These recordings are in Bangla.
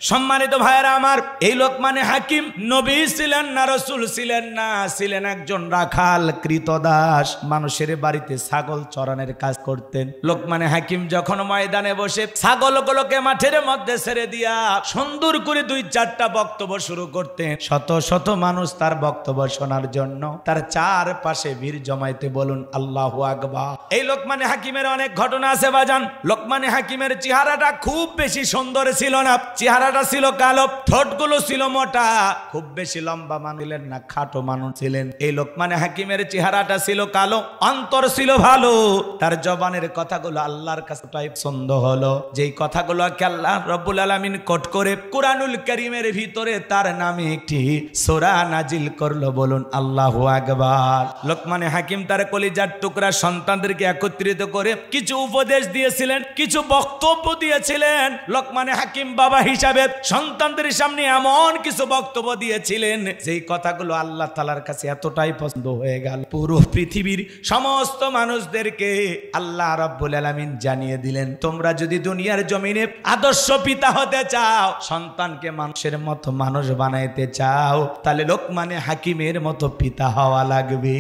সম্মানিত ভাইরা আমার, এই লোকমানে হাকিম নবী ছিলেন না, রাসূল ছিলেন না, ছিলেন একজন রাখাল কৃতদাস। মানুষের বাড়িতে ছাগল চরানোর কাজ করতেন। লোকমানে হাকিম যখন ময়দানে বসে ছাগলগুলোকে মাঠের মধ্যে ছেড়ে দিয়া সুন্দর করে 2-4টা বক্তব্য শুরু করতেন, শত শত মানুষ তার বক্তব্য শোনার জন্য তার চারপাশে ভিড় জমাইতে। বলুন আল্লাহু আকবার। এই লোকমানে হাকিমের অনেক ঘটনা আছে বাজান। লোকমানে হাকিমের চেহারাটা খুব বেশি সুন্দর ছিল না, চেহারাটা ছিল কালো, ঠোঁটগুলো ছিল মোটা, খুব বেশি লম্বা মানুষ ছিলেন না, খাটো মানুষ ছিলেন। এই লোকমানে হাকিমের চেহারাটা ছিল কালো, অন্তর ছিল ভালো, তার জবানের কথাগুলো আল্লাহর কাছে তাই পছন্দ হলো। যেই কথাগুলো আল্লাহ রব্বুল আলামিন কোট করে কুরআনুল কারীমের ভিতরে তার নামে একটি সূরা নাজিল করলো। বলুন আল্লাহু আকবার। লোকমানে হাকিম তার কলিজার টুকরা সন্তানদেরকে একত্রিত করে কিছু উপদেশ দিয়েছিলেন, কিছু বক্তব্য দিয়েছিলেন। লোকমানে হাকিম বাবা হিসাবে সন্তানদের সামনে এমন কিছু বক্তব্য দিয়েছিলেন যেই কথাগুলো আল্লাহ তাআলার কাছে এতটাই পছন্দ হয়ে গেল, পুরো পৃথিবীর সমস্ত মানুষদেরকে আল্লাহ রাব্বুল আলামিন জানিয়ে দিলেন, তোমরা যদি দুনিয়ার জমিনে আদর্শ পিতা হতে চাও, সন্তানকে মানুষের মতো মানুষ বানাইতে চাও, তাহলে লোকমানে হাকিমের মতো পিতা হওয়া লাগবে।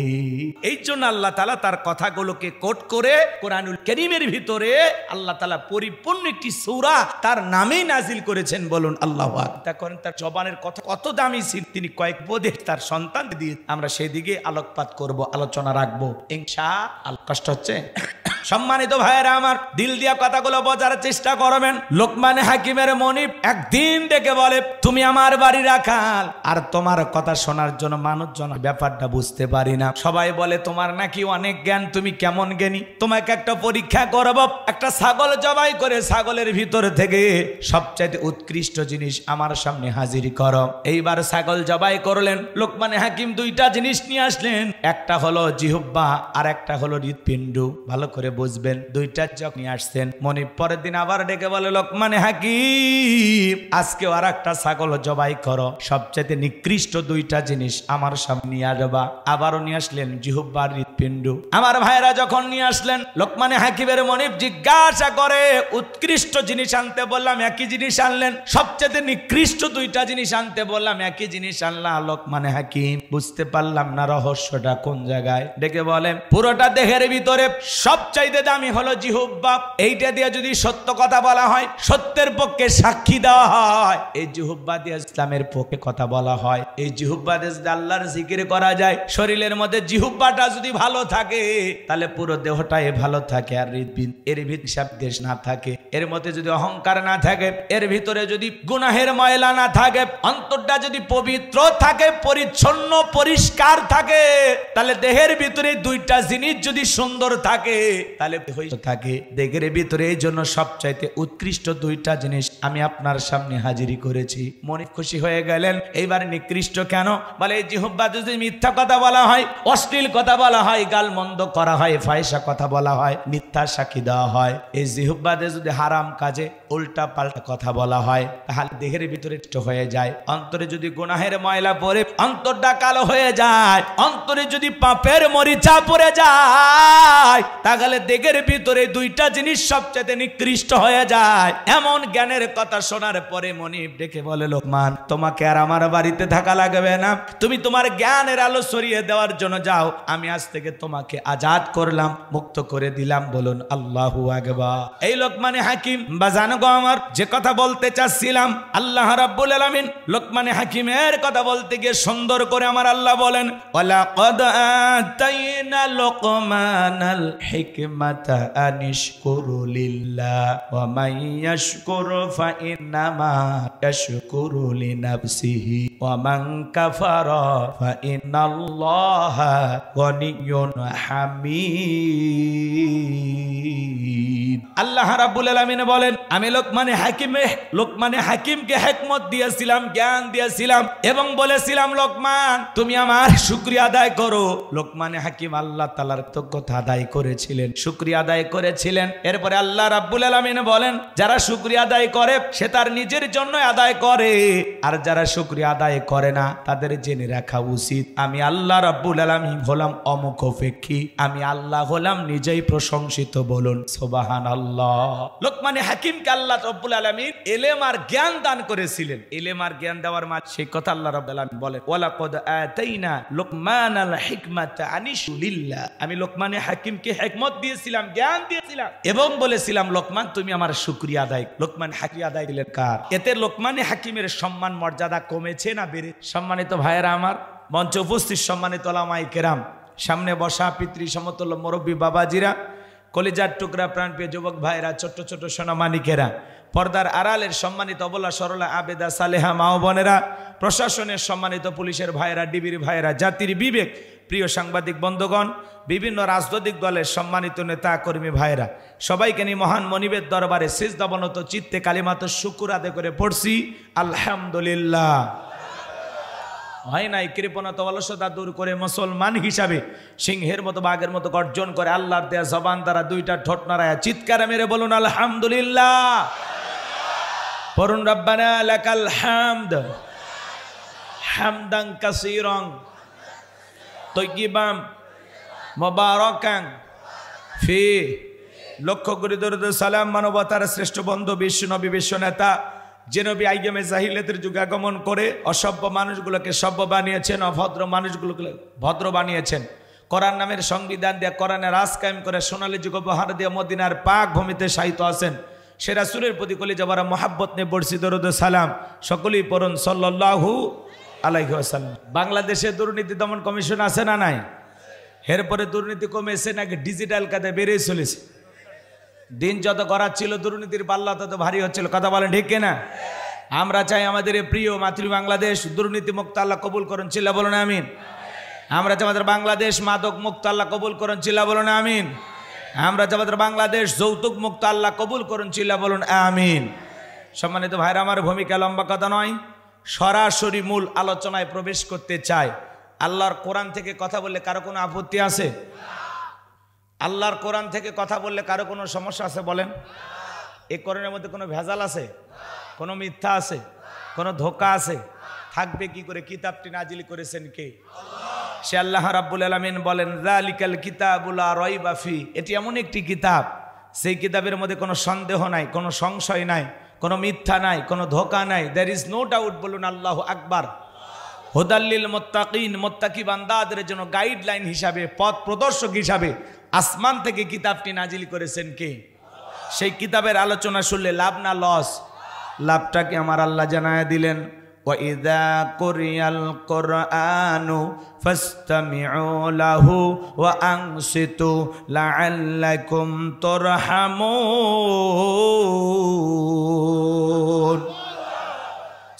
এই জন্য আল্লাহ তাআলা তার কথাগুলোকে কোট করে কোরআনুল কারীমের ভিতরে আল্লাহ তাআলা পরিপূর্ণ একটি সূরা তার নামেই নাজিল করেছেন। বলুন আল্লাহু আকবার। করেন তার জবানের কথা কত দামি ছিল, তিনি কয়েক উপদেশ তার সন্তান দিয়ে আমরা সেদিকে আলোকপাত করব, আলোচনা রাখবো ইনশাআল্লাহ। কষ্ট হচ্ছে? সম্মানিত ভাইয়েরা আমার, দিল দিয়া কথাগুলো বোঝার চেষ্টা করবেন। লোকমানে হাকিমের মনিব একদিন ডেকে বলে, তুমি আমার বাড়ি রাখাল, আর তোমার কথা শোনার জন্য মানুষজন ব্যাপারটা বুঝতে পারি না। সবাই বলে তোমার নাকি অনেক জ্ঞান, তুমি কেমন জ্ঞানী, তোমাকে একটা পরীক্ষা করব। একটা ছাগল জবাই করে ছাগলের ভিতর থেকে সবচাইতে উৎকৃষ্ট জিনিস আমার সামনে হাজির করো। এইবার ছাগল জবাই করলেন। লোকমানে হাকিম 2টা জিনিস নিয়ে আসলেন, একটা হলো জিহ্বা আর একটা হলো হৃৎপিণ্ড। ভালো করে বুঝবেন, 2টা যখন নিয়ে আসছেন, মনিব পরের দিন আবার ডেকে বলে, লোকমানে হাকিম আজকে আর একটা ছাগল জবাই করো, সবচেয়ে নিকৃষ্ট 2টা জিনিস আমার সামনে নিয়ে আসবা। আবারও নিয়ে আসলেন জিহ্বা, হৃৎপিণ্ড। আমার ভাইরা যখন নিয়ে আসলেন, লোকমানে হাকিমের মনিব জিজ্ঞাসা করে, উৎকৃষ্ট জিনিস আনতে বললাম একই জিনিস আনলেন, সবচেয়ে নিকৃষ্ট 2টা জিনিস আনতে বললাম একই জিনিস আনলাম। লোকমানে হাকিম বুঝতে পারলাম না রহস্যটা কোন জায়গায়। ডেকে বলে, পুরোটা দেহের ভিতরে সবচাইতে দামি হলো জিহ্বা, এইটা দিয়ে যদি সত্য কথা বলা হয়, সত্যের পক্ষে সাক্ষী দেওয়া হয়, এই জিহ্বা দিয়ে ইসলামের পক্ষে কথা বলা হয়, এই জিহ্বা দিয়ে যদি আল্লাহর জিকির করা যায়, শরীরের মধ্যে জিহ্বাটা যদি ভালো থাকে তাহলে পুরো দেহটাই ভালো থাকে। আর এর হিসাব দেশ না থাকে, এর মধ্যে যদি অহংকার না থাকে, এর ভিতরে যদি গুনাহের ময়লা না থাকে, অন্তরটা যদি পবিত্র থাকে, পরিচ্ছন্ন পরিষ্কার থাকে, তাহলে দেহের ভিতরে 2টা জিনিস যদি সুন্দর থাকে তাহলে থাকে দেহের ভিতরে। এই জন্য সবচাইতে উৎকৃষ্ট 2টা জিনিস আমি আপনার সামনে হাজিরি করেছি। মনে খুশি হয়ে গেলেন। এইবার নিকৃষ্ট কেন? বলে এই জিহ্বা যদি মিথ্যা কথা বলা হয়, অশ্লীল কথা বলা হয়, গালমন্দ করা হয়, ফাহিশা কথা বলা হয়, মিথ্যা সাক্ষী দেওয়া হয়, এই জিহ্বা দিয়ে যদি হারাম কাজে উল্টা পাল্টা কথা বলা হয়, তাহলে দেহের ভিতরে হয়ে যায়। অন্তরে যদি গুনাহের ময়লা পড়ে অন্তরটা কালো হয়ে যায়, অন্তরে যদি পাপের মরিচা পড়ে যায়, তাহলে দেহের ভিতরে 2টা জিনিস সবচেয়ে নিকৃষ্ট হয়ে যায়। এমন জ্ঞানের কথা শোনার পরে মনিব ডেকে বলে, লোকমান তোমাকে আর আমার বাড়িতে থাকা লাগবে না, তুমি তোমার জ্ঞানের আলো ছড়িয়ে দেওয়ার জন্য যাও, আমি আজ থেকে তোমাকে আজাদ করলাম, মুক্ত করে দিলাম। বলুন আল্লাহু আকবার। এই লোকমানে হাকিম বাজানো গো আমার, যে কথা বলতে চাচ্ছিলাম, আল্লাহ রাব্বুল আলামিন লোকমানে হাকিমের কথা বলতে গিয়ে সুন্দর করে আমার আল্লাহ বলেন, ওয়ালাকাদ আতাইনা লোকমানাল হিকমাতা আনিশকুরু লিল্লাহ ওয়া মান ইয়াশকুরু ফাইন্নামা ইয়াশকুরু লিনাফসিহি ওয়া মান কাফারা ফাইন্নাল্লাহা গনিয়্যুন হামিদ। আল্লাহ রাব্বুল আলামিন বলেন, আমি লোকমানে হাকিমকে হিকমত দিয়েছিলাম, জ্ঞান দিয়েছিলাম এবং বলেছিলাম, লোকমান তুমি আমার শুকরিয়া আদায় করো। লোকমানে হাকিম আল্লাহ তাআলার কৃতজ্ঞতা আদায় করেছিলেন, শুকরিয়া আদায় করেছিলেন। এরপরে আল্লাহ রাব্বুল আলামিন বলেন, যারা শুকরিয়া আদায় করে সে তার নিজের জন্য আদায় করে, আর যারা শুকরিয়া আদায় করে না তাদের জেনে রাখা উচিত আমি আল্লাহ রাব্বুল আলামিন হলাম অমুখাপেক্ষী, আমি আল্লাহ হলাম নিজেই প্রশংসিত। বলুন সুবহান। সুবহানাল্লাহ। লোকমানে হাকিমকে আল্লাহ রাব্বুল আলামিন ইলম আর জ্ঞান দান করেছিলেন। ইলম আর জ্ঞান দেওয়ার মাঝে সেই কথা আল্লাহ রাব্বুল আলামিন বলেন, ওয়ালাকাদ আতাইনা লুকমানাল হিকমাতা আনিশুলিল্লাহ। আমি লোকমানে হাকিমকে হিকমত দিয়েছিলাম, জ্ঞান দিয়েছিলাম এবং বলেছিলাম লোকমান তুমি আমার শুকরিয়া আদায়। লোকমান হাকিম আদায় দিলেন কার? এতে লোকমানে হাকিমের সম্মান মর্যাদা কমেছে না বেড়ে? সম্মানিত ভাইয়েরা আমার, মঞ্চে উপস্থিত সম্মানিত ওলামায়ে কেরাম, সামনে বসা পিতৃ সমতুল্য মুরব্বী বাবাজিরা, কলিজার টুকরা প্রাণপ্রিয় যুবক ভাইরা, ছোট্ট ছোট সোনামানিকেরা, পর্দার আড়ালের সম্মানিত অবলা সরলা আবেদা সালেহা মা ও বোনেরা, প্রশাসনের সম্মানিত পুলিশের ভাইরা, ডিবির ভাইরা, জাতির বিবেক, প্রিয় সাংবাদিক বন্ধুগণ, বিভিন্ন রাজনৈতিক দলের সম্মানিত নেতা কর্মী ভাইরা, সবাইকে নিয়ে মহান মনিবের দরবারে সিজদাবনত চিত্তে কালিমাত শুকুর আদায় করে পড়ছি আলহামদুলিল্লাহ। হয় নাই কৃপণতা অলসতা দূর করে মুসলমান হিসাবে সিংহের মতো বাঘের মতো গর্জন করে আল্লাহর দেয়া জবান দ্বারা দুইটা ঠোঁট নাড়ায়া চিৎকার মেরে বলুন আলহামদুলিল্লাহ। পড়ুন রব্বানা লাকাল হামদ হামদান কাসীরান তাইয়িবান মুবারাকান ফি। লক্ষ কোটি দরুদ সালাম মানবতার শ্রেষ্ঠ বন্ধু বিশ্ব নবী, বিশ্ব নেতা, যে নবী আইয়ামে জাহিলিয়াতের যুগে আগমন করে অসভ্য মানুষগুলোকে সভ্য বানিয়েছেন, অভদ্র মানুষগুলোকে ভদ্র বানিয়েছেন, কোরআন নামের সংবিধান দিয়ে কোরআনের রাজ কায়েম করে সোনালী যুগ উপহার দিয়ে মদিনার পাক ভূমিতে শায়িত আছেন, সে রাসূলের প্রতি কলিজা ভরা মহাব্বত নিয়ে পড়ছি দরুদ সালাম। সকলেই পড়ুন সাল্লাল্লাহু আলাইহি ওয়াসাল্লাম। বাংলাদেশে দুর্নীতি দমন কমিশন আছে না নাই? এরপরে দুর্নীতি কমেছে নাকি ডিজিটাল কাজে বেড়ে চলেছে? দিন যত করার ছিল দুর্নীতির পাল্লা তত ভারী হচ্ছিল, কথা বলেন ঠিক কিনা? আমরা চাই আমাদের এই প্রিয় মাতৃ বাংলাদেশ দুর্নীতি মুক্ত আল্লাহ কবুল করুন, চিল্লা বলুন আমিন। আমরা চাই আমাদের বাংলাদেশ মাদক মুক্ত আল্লাহ কবুল করুন, চিল্লা বলুন আমিন। আমরা চাই আমাদের বাংলাদেশ যৌতুক মুক্ত আল্লাহ কবুল করুন, চিল্লা বলুন আমিন। সম্মানিত ভাইরা আমার, ভূমিকা লম্বা কথা নয়, সরাসরি মূল আলোচনায় প্রবেশ করতে চাই। আল্লাহর কোরআন থেকে কথা বললে কারো কোনো আপত্তি আছে? আল্লাহর কোরআন থেকে কথা বললে কারো কোনো সমস্যা আছে বলেন? এই কোরআনের মধ্যে কোনো ভেজাল আছে? কোনো মিথ্যা আছে? কোনো ধোঁকা আছে? থাকবে কি করে? কিতাবটি নাজিল করেছেন কে? সে আল্লাহ রাব্বুল আলামিন বলেন, যালিকাল কিতাবুল লা রাইবা ফি। এটি এমন একটি কিতাব, সেই কিতাবের মধ্যে কোনো সন্দেহ নাই, কোনো সংশয় নাই, কোনো মিথ্যা নাই, কোনো ধোঁকা নাই। There is no doubt. বলুন আল্লাহু আকবার। হুদাল্লিল মুত্তাকিন, মুত্তাকি বান্দাদের জন্য গাইডলাইন হিসাবে, পথ প্রদর্শক হিসাবে আসমান থেকে কিতাবটি নাজিল করেছেন কে? সেই কিতাবের আলোচনা শুনলে লাভ না লস? লাভটাকে আমার আল্লাহ জানায় দিলেন, ওয়াইযা কুরিয়াল কুরআনু ফাসতামিউ লাহু ওয়া আনসিতু লাআল্লাকুম তুরহামুন।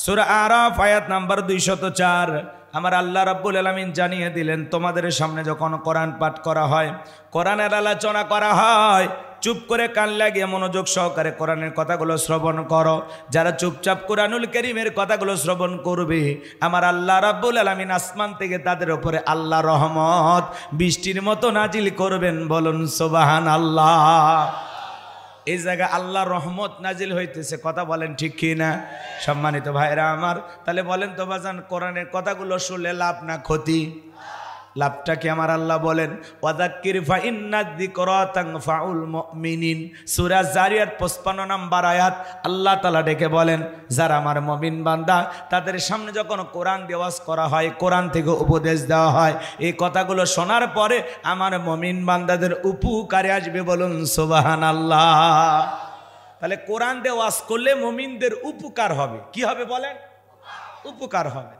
সূরা আরাফ আয়াত নাম্বার 204। আমার আল্লাহ রাব্বুল আলামিন জানিয়ে দিলেন, তোমাদের সামনে যখন কোরআন পাঠ করা হয়, কোরআনের আলোচনা করা হয়, চুপ করে কান লাগিয়ে মনোযোগ সহকারে কোরআনের কথাগুলো শ্রবণ করো। যারা চুপচাপ কোরআনুল কারীমের কথাগুলো শ্রবণ করবে, আমার আল্লাহ রাব্বুল আলামিন আসমান থেকে তাদের উপরে আল্লাহ রহমত বৃষ্টির মতো নাজিল করবেন। বলুন সুবহানাল্লাহ। এই জায়গায় আল্লাহর রহমত নাজিল হইতেছে, কথা বলেন ঠিক কি না? সম্মানিত ভাইরা আমার, তাহলে বলেন তো বাজান, কোরআনের কথাগুলো শুনলে লাভ না ক্ষতি? লাভটা কি আমার আল্লাহ বলেন, ওয়াযাক্কির ফাইন্নায যিকরা তানফাউল মুমিনিন। সূরা জারিয়াত 55 নম্বর আয়াত আল্লাহ তাআলা ডেকে বলেন, যারা আমার মুমিন বান্দা, তাদের সামনে যখন কোরআন দেওয়াজ করা হয়, কোরআন থেকে উপদেশ দেওয়া হয়, এই কথাগুলো শোনার পরে আমার মুমিন বান্দাদের উপকারে আসবে। বলুন সুবহানাল্লাহ। তাহলে কোরআন দেওয়াজ করলে মুমিনদের উপকার হবে। কি হবে বলেন? উপকার হবে।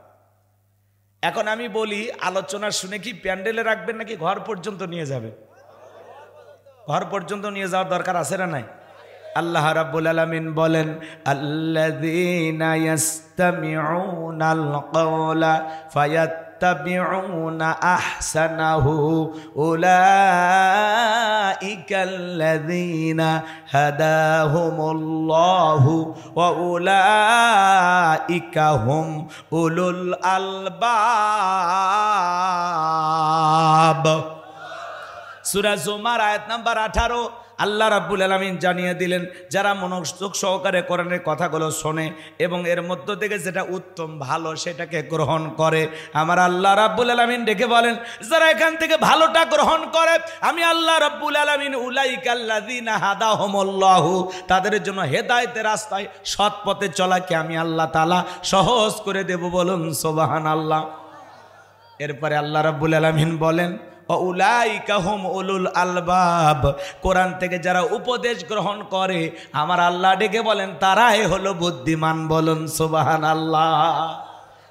এখন আমি বলি, আলোচনা শুনে কি প্যান্ডেলে রাখবেন নাকি ঘর পর্যন্ত নিয়ে যাবেন? ঘর পর্যন্ত নিয়ে যাওয়ার দরকার আছে না নাই? আল্লাহ রাব্বুল আলামিন বলেন, আল্লাযীনা ইয়াস্তামিউনাল কাওলা ফায়াত্তাবিউনা আহসানাহু উলাইকাল্লাযীনা হাদাহুমুল্লাহু ওয়া উলাইকা হুম উলুল আলবাব। সূরা জুমার আয়াত নাম্বার 18 আল্লাহ রাব্বুল আলামিন জানিয়ে দিলেন যারা মনোযোগ সহকারে কোরআনের কথাগুলো শোনে এবং এর মধ্য থেকে যেটা উত্তম ভালো সেটাকে গ্রহণ করে, আমার আল্লাহ রাব্বুল আলামিন ডেকে বলেন যারা এখান থেকে ভালোটা গ্রহণ করে আমি আল্লাহ রাব্বুল আলামিন উলাইকাল্লাযিনা হাদাহুমুল্লাহু, তাদের জন্য হেদায়েতের রাস্তায় সৎ পথে চলাকে আমি আল্লাহ তাআলা সহজ করে দেব। বলুন সুবহানাল্লাহ। এরপরে আল্লাহ রাব্বুল আলামিন বলেন উলাইকা হুম উলুল আলবাব, কোরআন থেকে যারা উপদেশ গ্রহণ করে আমার আল্লাহ ডেকে বলেন তারাই হলো বুদ্ধিমান। বলুন সুবহানাল্লাহ।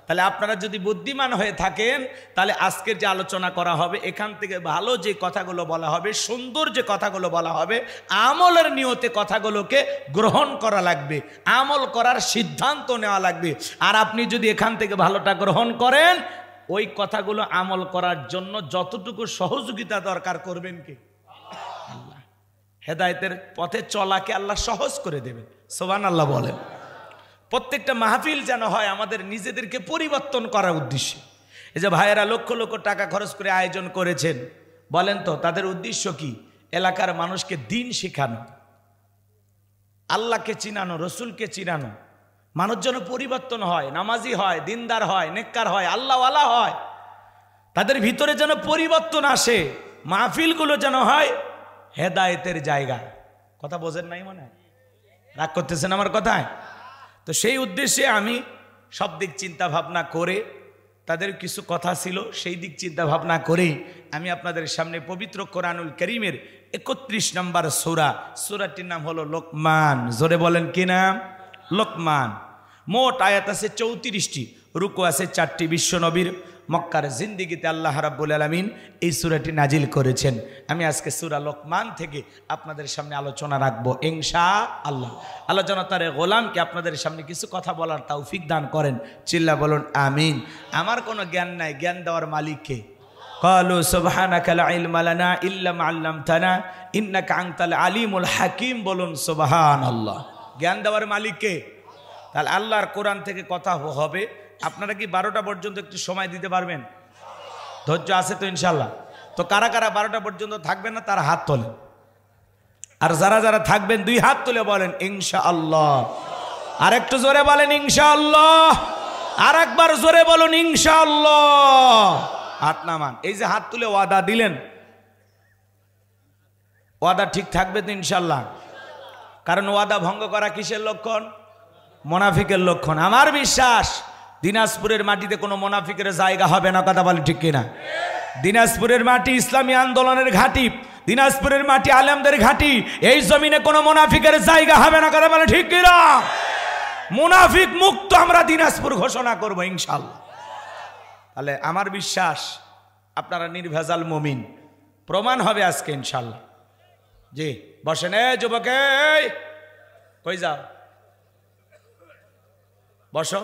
তাহলে আপনারা যদি বুদ্ধিমান হয়ে থাকেন তাহলে আজকের যে আলোচনা করা হবে এখান থেকে ভালো যে কথাগুলো বলা হবে, সুন্দর যে কথাগুলো বলা হবে, আমলের নিয়তে কথাগুলোকে গ্রহণ করা লাগবে, আমল করার সিদ্ধান্ত নেওয়া লাগবে। আর আপনি যদি এখান থেকে ভালোটা গ্রহণ করেন ওই কথাগুলো আমল করার জন্য যতটুকু সহযোগিতা দরকার করবেন কি আল্লাহ। হেদায়েতের পথে চলাকে আল্লাহ সহজ করে দেবেন। সুবহানাল্লাহ বলেন। প্রত্যেকটা মাহফিল যেন হয় আমাদের নিজেদেরকে পরিবর্তন করার উদ্দেশ্যে। এই যে ভাইয়েরা লক্ষ লক্ষ টাকা খরচ করে আয়োজন করেছেন, বলেন তো তাদের উদ্দেশ্য কি? এলাকার মানুষকে দিন শেখানো, আল্লাহকে চিনানো, রসুলকে চিনানো, মানুষ যেন পরিবর্তন হয়, নামাজি হয়, দিনদার হয়, নেককার হয়, আল্লাহওয়ালা হয়, তাদের ভিতরে যেন পরিবর্তন আসে। মাহফিলগুলো যেন হয় হেদায়েতের জায়গা। কথা বোঝেন নাই মনে হয়? রাগ করতেছেন আমার কথায়? তো সেই উদ্দেশ্যে আমি সব দিক চিন্তা ভাবনা করে, তাদের কিছু কথা ছিল সেই দিক চিন্তা ভাবনা করেই আমি আপনাদের সামনে পবিত্র কোরআনুল কারীমের 31 নম্বর সূরা, সূরাটির নাম হলো লোকমান। জোরে বলেন কি নাম? লোকমান। মোট আয়াত আছে 34টি, রুকু আছে 4টি। বিশ্ব নবীর মক্কার জিন্দিগিতে আল্লাহ রাব্বুল আলামিন এই সূরাটি নাজিল করেছেন। আমি আজকে সূরা লোকমান থেকে আপনাদের সামনে আলোচনা রাখবো ইনশাআল্লাহ। আল্লাহ যেন তার গোলামকে আপনাদের সামনে কিছু কথা বলার তৌফিক দান করেন। চিল্লা বলুন আমিন। আমার কোনো জ্ঞান নাই, জ্ঞান দেওয়ার মালিক কে? ক্বালু সুবহানাকা লা ইলমা লানা ইল্লা মা আল্লামতানা ইন্নাকা আনতাল আলিমুল হাকিম। বলুন সুবহানাল্লাহ। জ্ঞান দেওয়ার মালিক কে? তাহলে আল্লাহর কোরআন থেকে কথা হবে। আপনারা কি 12টা পর্যন্ত একটু সময় দিতে পারবেন? ধৈর্য আছে তো ইনশাল্লাহ? তো কারা কারা 12টা পর্যন্ত থাকবেন না তারা হাত তোলেন, আর যারা যারা থাকবেন 2 হাত তুলে বলেন ইনশাআল্লাহ। আর একটু জোরে বলেন ইনশাআল্লাহ। আর একবার জোরে বলুন ইনশাআল্লাহ। হাত নামান। এই যে হাত তুলে ওয়াদা দিলেন, ওয়াদা ঠিক থাকবে তো ইনশাআল্লাহ? কারণ ওয়াদা ভঙ্গ করা কিসের লক্ষণ? মুনাফিকের লক্ষণ। আমার বিশ্বাস দিনাজপুরের মাটিতে কোনো মুনাফিকের জায়গা হবে না। কথা বলে ঠিক কিনা? দিনাজপুরের মাটি ইসলামী আন্দোলনের ঘাঁটি, দিনাজপুরের মাটি আলেমদের ঘাঁটি। এই জমিনে কোনো মুনাফিকের জায়গা হবে না। কথা বলে ঠিক কিনা? মুনাফিক মুক্ত আমরা দিনাজপুর ঘোষণা করব ইনশাআল্লাহ। তাহলে আমার বিশ্বাস আপনারা নির্ভেজাল মুমিন, প্রমাণ হবে আজকে ইনশাআল্লাহ। জি বসেন। এ যুবক, কই যাও? বসো,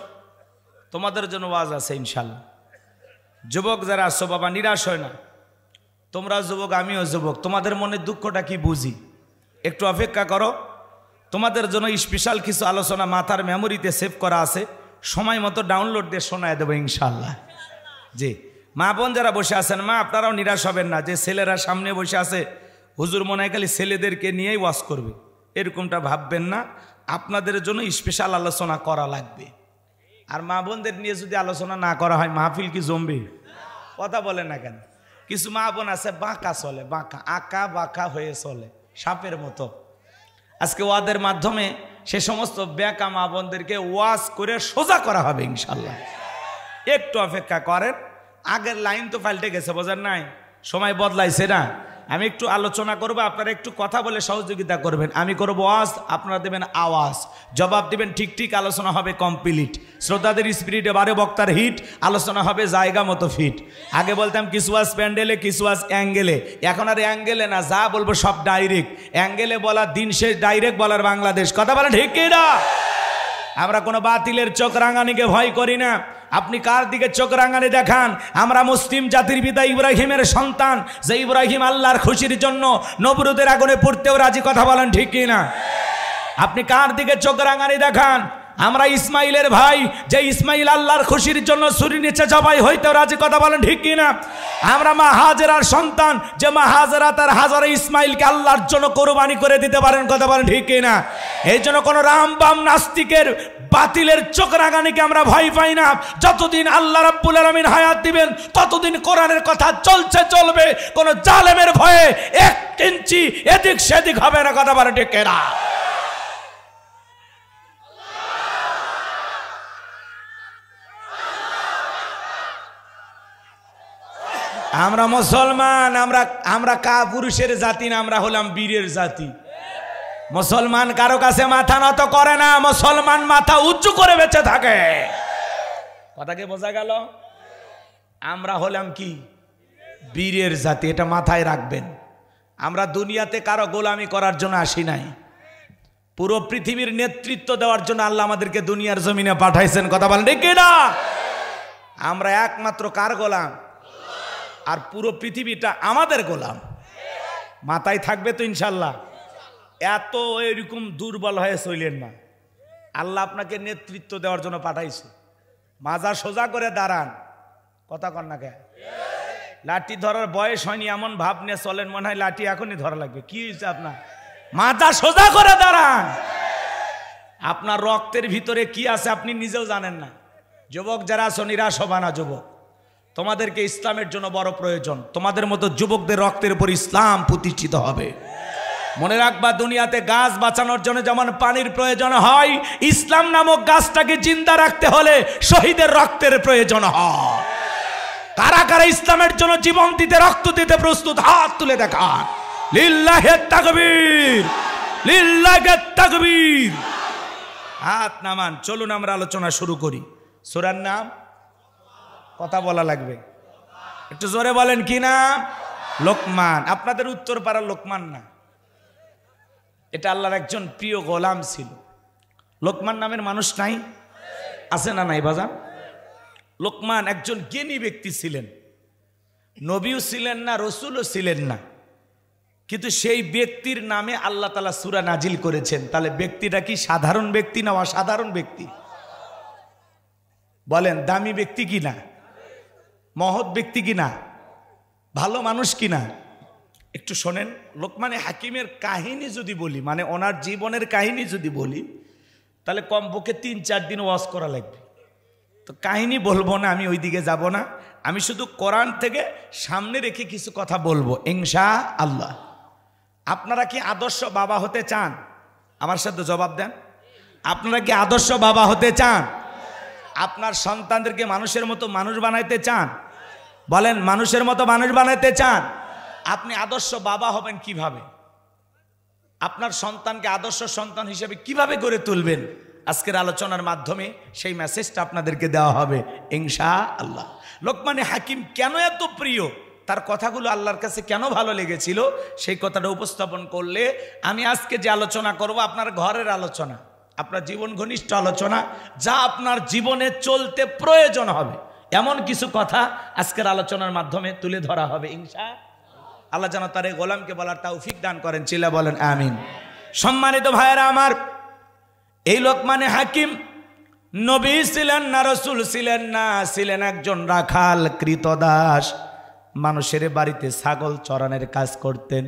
তোমাদের জন্য ওয়াজ আছে ইনশাআল্লাহ। যুবক যারা আছো বাবা, নিরাশ হয় না। তোমরা যুবক, আমিও যুবক, তোমাদের মনে দুঃখটা কি বুঝি। একটু অপেক্ষা করো, তোমাদের জন্য স্পেশাল কিছু আলোচনা মাথার মেমোরিতে সেভ করা আছে, সময় মতো ডাউনলোড দিয়ে শোনায় দেবো ইনশাআল্লাহ। জি মা বোন যারা বসে আছেন, মা আপনারাও নিরাশ হবেন না যে ছেলেরা সামনে বসে আছে, হুজুর মনে হয় খালি ছেলেদেরকে নিয়েই ওয়াজ করবে, এরকমটা ভাববেন না। আপনাদের জন্য স্পেশাল আলোচনা করা লাগবে। আর মা বোনদের নিয়ে যদি আলোচনা না করা হয় মাহফিল কি জমবে? কথা বলেন না কেন? কিছু মা বোন আছে বাঁকা চলে, বাঁকা আঁকা বাঁকা হয়ে চলে সাপের মতো। আজকে ওয়াদের মাধ্যমে সে সমস্ত বেঁকা মা বোনদেরকে ওয়াজ করে সোজা করা হবে ইনশাল্লাহ। একটু অপেক্ষা করেন, আগের লাইন তো পাল্টে গেছে, বোঝেন নাই? সময় বদলাইছে না। আমি একটু আলোচনা করবো, আপনারা একটু কথা বলে সহযোগিতা করবেন। আমি করবো ওয়াজ, আপনারা দেবেন আওয়াজ, জবাব দিবেন ঠিক ঠিক। আলোচনা হবে কমপ্লিট। শ্রোতাদের স্পিরিটে বারে বক্তার হিট, আলোচনা হবে জায়গা মতো ফিট। আগে বলতাম কিছু ওয়াজ প্যান্ডেলে, কিছু ওয়াজ অ্যাঙ্গেলে। এখন আর অ্যাঙ্গেলে না, যা বলবো সব ডাইরেক্ট। অ্যাঙ্গেলে বলার দিন শেষ, ডাইরেক্ট বলার বাংলাদেশ। কথা বলেন ঠিক কি না? আমরা কোনো বাতিলের চোখ রাঙানিকে ভয় করি না। আপনি কার দিকে চোখ রাঙানি দেখান? আমরা মুসলিম জাতির পিতা ইব্রাহিমের সন্তান, যে ইব্রাহিম আল্লাহর খুশির জন্য নবরুদের আগুনে পড়তেও রাজি। কথা বলেন ঠিক কি না? আপনি কার দিকে চোখ রাঙানি দেখান? আমরা ইসমাইলের ভাই, যে ইসমাইল আল্লাহর খুশির জন্য ছুরি নিচে জবাই হইতে রাজি, কথা বলেন ঠিক কিনা? আমরা মা হাজেরার সন্তান, যে মা হাজেরা তার হাজারে ইসমাইলকে আল্লাহর জন্য কোরবানি করে দিতে পারেন, কথা বলেন ঠিক কিনা? এই জন্য কোনো রামবাম নাস্তিকের বাতিলের চোখ রাগানিকে আমরা ভয় পাই না। যতদিন আল্লাহ রাব্বুল আলামিন হায়াত দিবেন ততদিন কোরআনের কথা চলছে, চলবে। কোনো জালেমের ভয়ে এক ইঞ্চি এদিক সেদিক হবে না, কথা বলেন ঠিক কিনা? আমরা মুসলমান, আমরা পুরুষের জাতি না, আমরা হলাম বীরের জাতি। মুসলমান কারো কাছে মাথা নত করে না, মুসলমান মাথা উঁচু করে বেঁচে থাকে। কথাকে বোঝা গেল? আমরা হলাম কি? বীরের জাতি, এটা মাথায় রাখবেন। আমরা দুনিয়াতে কারো গোলামি করার জন্য আসি নাই, পুরো পৃথিবীর নেতৃত্ব দেওয়ার জন্য আল্লাহ আমাদেরকে দুনিয়ার জমিনে পাঠাইছেন, কথা বলেন ঠিক কিনা? আমরা একমাত্র কার গোলাম? আর পুরো পৃথিবীটা আমাদের গোলাম। মাথায় থাকবে তো ইনশাল্লাহ। এত এরকম দুর্বল হয়ে চলেন না, আল্লাহ আপনাকে নেতৃত্ব দেওয়ার জন্য পাঠাইছে। মাজা সোজা করে দাঁড়ান, কথা কন না কে? লাঠি ধরার বয়স হয়নি এমন ভাব নিয়ে চলেন, মনে হয় লাঠি এখনই ধরা লাগবে। কি হয়েছে আপনার? মাজা সোজা করে দাঁড়ান। আপনার রক্তের ভিতরে কি আছে আপনি নিজেও জানেন না। যুবক যারা আছো, নিরাশ হবা না। যুবক, তোমাদেরকে ইসলামের জন্য বড় প্রয়োজন। তোমাদের মতো যুবকদের রক্তের উপর ইসলাম প্রতিষ্ঠিত হবে। মনে রাখবা, দুনিয়াতে গাছ বাঁচানোর জন্য যেমন পানির প্রয়োজন হয়, ইসলাম নামক গাছটাকে জিন্দা রাখতে হলে শহীদের রক্তের প্রয়োজন হয়। কারা কারা ইসলামের জন্য জীবন দিতে, রক্ত দিতে প্রস্তুত? হাত তুলে দেখান। লিল্লাহে তাকবীর, লিল্লাহে তাকবীর। হাত নামান। চলুন আমরা আলোচনা শুরু করি। সূরার নাম, কথা বলা লাগবে, একটু জোরে বলেন কি নাম? লোকমান। আপনাদের উত্তর পাড়ার লোকমান না, এটা আল্লাহর একজন প্রিয় গোলাম ছিল। লোকমান নামের মানুষ নাই? আছে না নাই বাজান? লোকমান একজন জ্ঞানী ব্যক্তি ছিলেন, নবীও ছিলেন না, রসুলও ছিলেন না, কিন্তু সেই ব্যক্তির নামে আল্লাহ তাআলা সূরা নাজিল করেছেন। তাহলে ব্যক্তিটা কি সাধারণ ব্যক্তি না অসাধারণ ব্যক্তি? বলেন, দামি ব্যক্তি কি না? মহৎ ব্যক্তি কি না? ভালো মানুষ কি না? একটু শোনেন, লোকমানে হাকিমের কাহিনী যদি বলি, মানে ওনার জীবনের কাহিনী যদি বলি, তাহলে কমপক্ষে 3-4 দিন ওয়াজ করা লাগবে। তো কাহিনী বলবো না, আমি ওই দিকে যাব না। আমি শুধু কোরআন থেকে সামনে রেখে কিছু কথা বলবো ইনশাআল্লাহ। আপনারা কি আদর্শ বাবা হতে চান? আমার সাথে জবাব দেন। আপনারা কি আদর্শ বাবা হতে চান? আপনার সন্তানদেরকে মানুষের মতো মানুষ বানাইতে চান? বলেন, মানুষের মতো মানুষ বানাইতে চান? আপনি আদর্শ বাবা হবেন কিভাবে? আপনার সন্তানকে আদর্শ সন্তান হিসেবে কিভাবে গড়ে তুলবেন? আজকের আলোচনার মাধ্যমে সেই মেসেজটা আপনাদেরকে দেওয়া হবে ইনশাআল্লাহ। লোকমানে হাকিম কেন এত প্রিয়, তার কথাগুলো আল্লাহর কাছে কেন ভালো লেগেছিল, সেই কথাটা উপস্থাপন করলে আমি আজকে যে আলোচনা করব আপনার ঘরের আলোচনা, আপনার জীবন ঘনিষ্ঠ আলোচনা, যা আপনার জীবনে চলতে প্রয়োজন হবে, এমন কিছু কথা আজকের আলোচনার মাধ্যমে তুলে ধরা হবে ইনশাআল্লাহ। আল্লাহ যেন তার এই গোলামকে বলার তৌফিক দান করেন। চিল্লা বলেন আমিন। সম্মানিত ভাইয়েরা আমার, এই লোকমানে হাকিম নবী ছিলেন না, রসুল ছিলেন না, ছিলেন একজন রাখাল কৃতদাস। মানুষের বাড়িতে ছাগল চরানোর কাজ করতেন।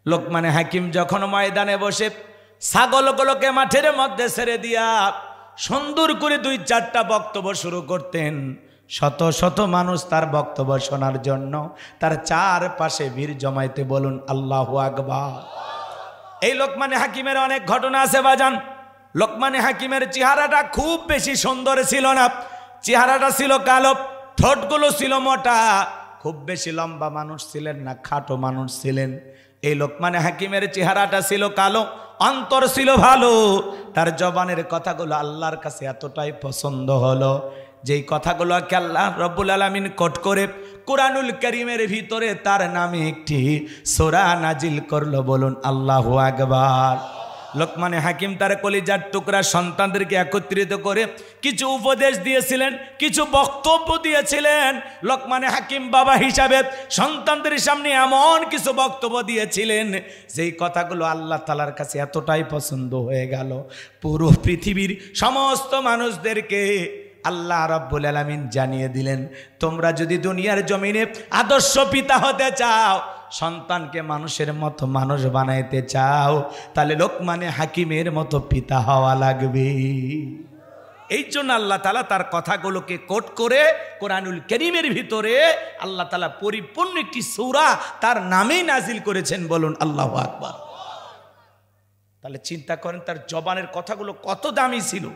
লোকমানে হাকিম যখন ময়দানে বসে ছাগলগুলোকে মাঠের মধ্যে ছেড়ে দিয়া সুন্দর করে 2-4টা বক্তব্য শুরু করতেন, শত শত মানুষ তার বক্তব্য শোনার জন্য তার চারপাশে ভিড় জমাইতে। বলুন আল্লাহু আকবার। এই লোকমানে হাকিমের অনেক ঘটনা আছে বাজান। লোকমানে হাকিমের চেহারাটা খুব বেশি সুন্দর ছিল না, চেহারাটা ছিল কালো, ঠোঁটগুলো ছিল মোটা, খুব বেশি লম্বা মানুষ ছিলেন না, খাটো মানুষ ছিলেন। এই লোকমানে হাকিমের চেহারাটা ছিল কালো, অন্তর ছিল ভালো। তার জবানের কথাগুলো আল্লাহর কাছে এতটাই পছন্দ হলো, যেই কথাগুলোকে আল্লাহ রব্বুল আলামিন কোট করে কুরআনুল কারীমের ভিতরে তার নামে একটি সূরা নাজিল করলো। বলুন আল্লাহু আকবার। লোকমানে হাকিম তার কলিজার টুকরা সন্তানদেরকে একত্রিত করে কিছু উপদেশ দিয়েছিলেন, কিছু বক্তব্য দিয়েছিলেন। লোকমানে হাকিম বাবা হিসাবে সন্তানদের সামনে এমন কিছু বক্তব্য দিয়েছিলেন যেই কথাগুলো আল্লাহ তাআলার কাছে এতটাই পছন্দ হয়ে গেল, পুরো পৃথিবীর সমস্ত মানুষদেরকে আল্লাহ রাব্বুল আলামিন জানিয়ে দিলেন, তোমরা যদি দুনিয়ার জমিনে আদর্শ পিতা হতে চাও, সন্তানকে মানুষের মতো মানুষ বানাইতে চাও, তাহলে লোকমানে হাকিমের মতো পিতা হওয়া লাগবে। এই জন্য আল্লাহ তাআলা তার কথাগুলোকে কোট করে কোরআনুল কারীমের ভিতরে আল্লাহ তাআলা পরিপূর্ণ একটি সূরা তার নামেই নাজিল করেছেন। বলুন আল্লাহু আকবার। তাহলে চিন্তা করেন তার জবানের কথাগুলো কত দামি ছিল।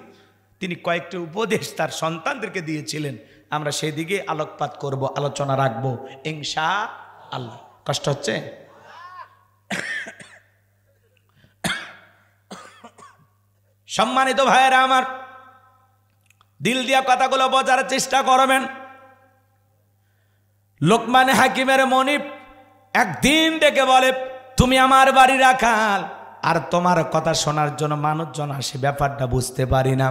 তিনি কয়েকটি উপদেশ তার সন্তানদেরকে দিয়েছিলেন। আমরা সেই দিকে আলোকপাত করব, আলোচনা রাখব ইনশাআল্লাহ। কষ্ট হচ্ছে? সম্মানিত ভাইয়েরা আমার, দিল দিয়া কথাগুলো বোঝার চেষ্টা করবেন। লোকমানে হাকিমের মনিব একদিন ডেকে বলে, তুমি আমার বাড়ি রাখাল, আর তোমার কথা শোনার জন্য মানুষজন আসে, ব্যাপারটা বুঝতে পারি না।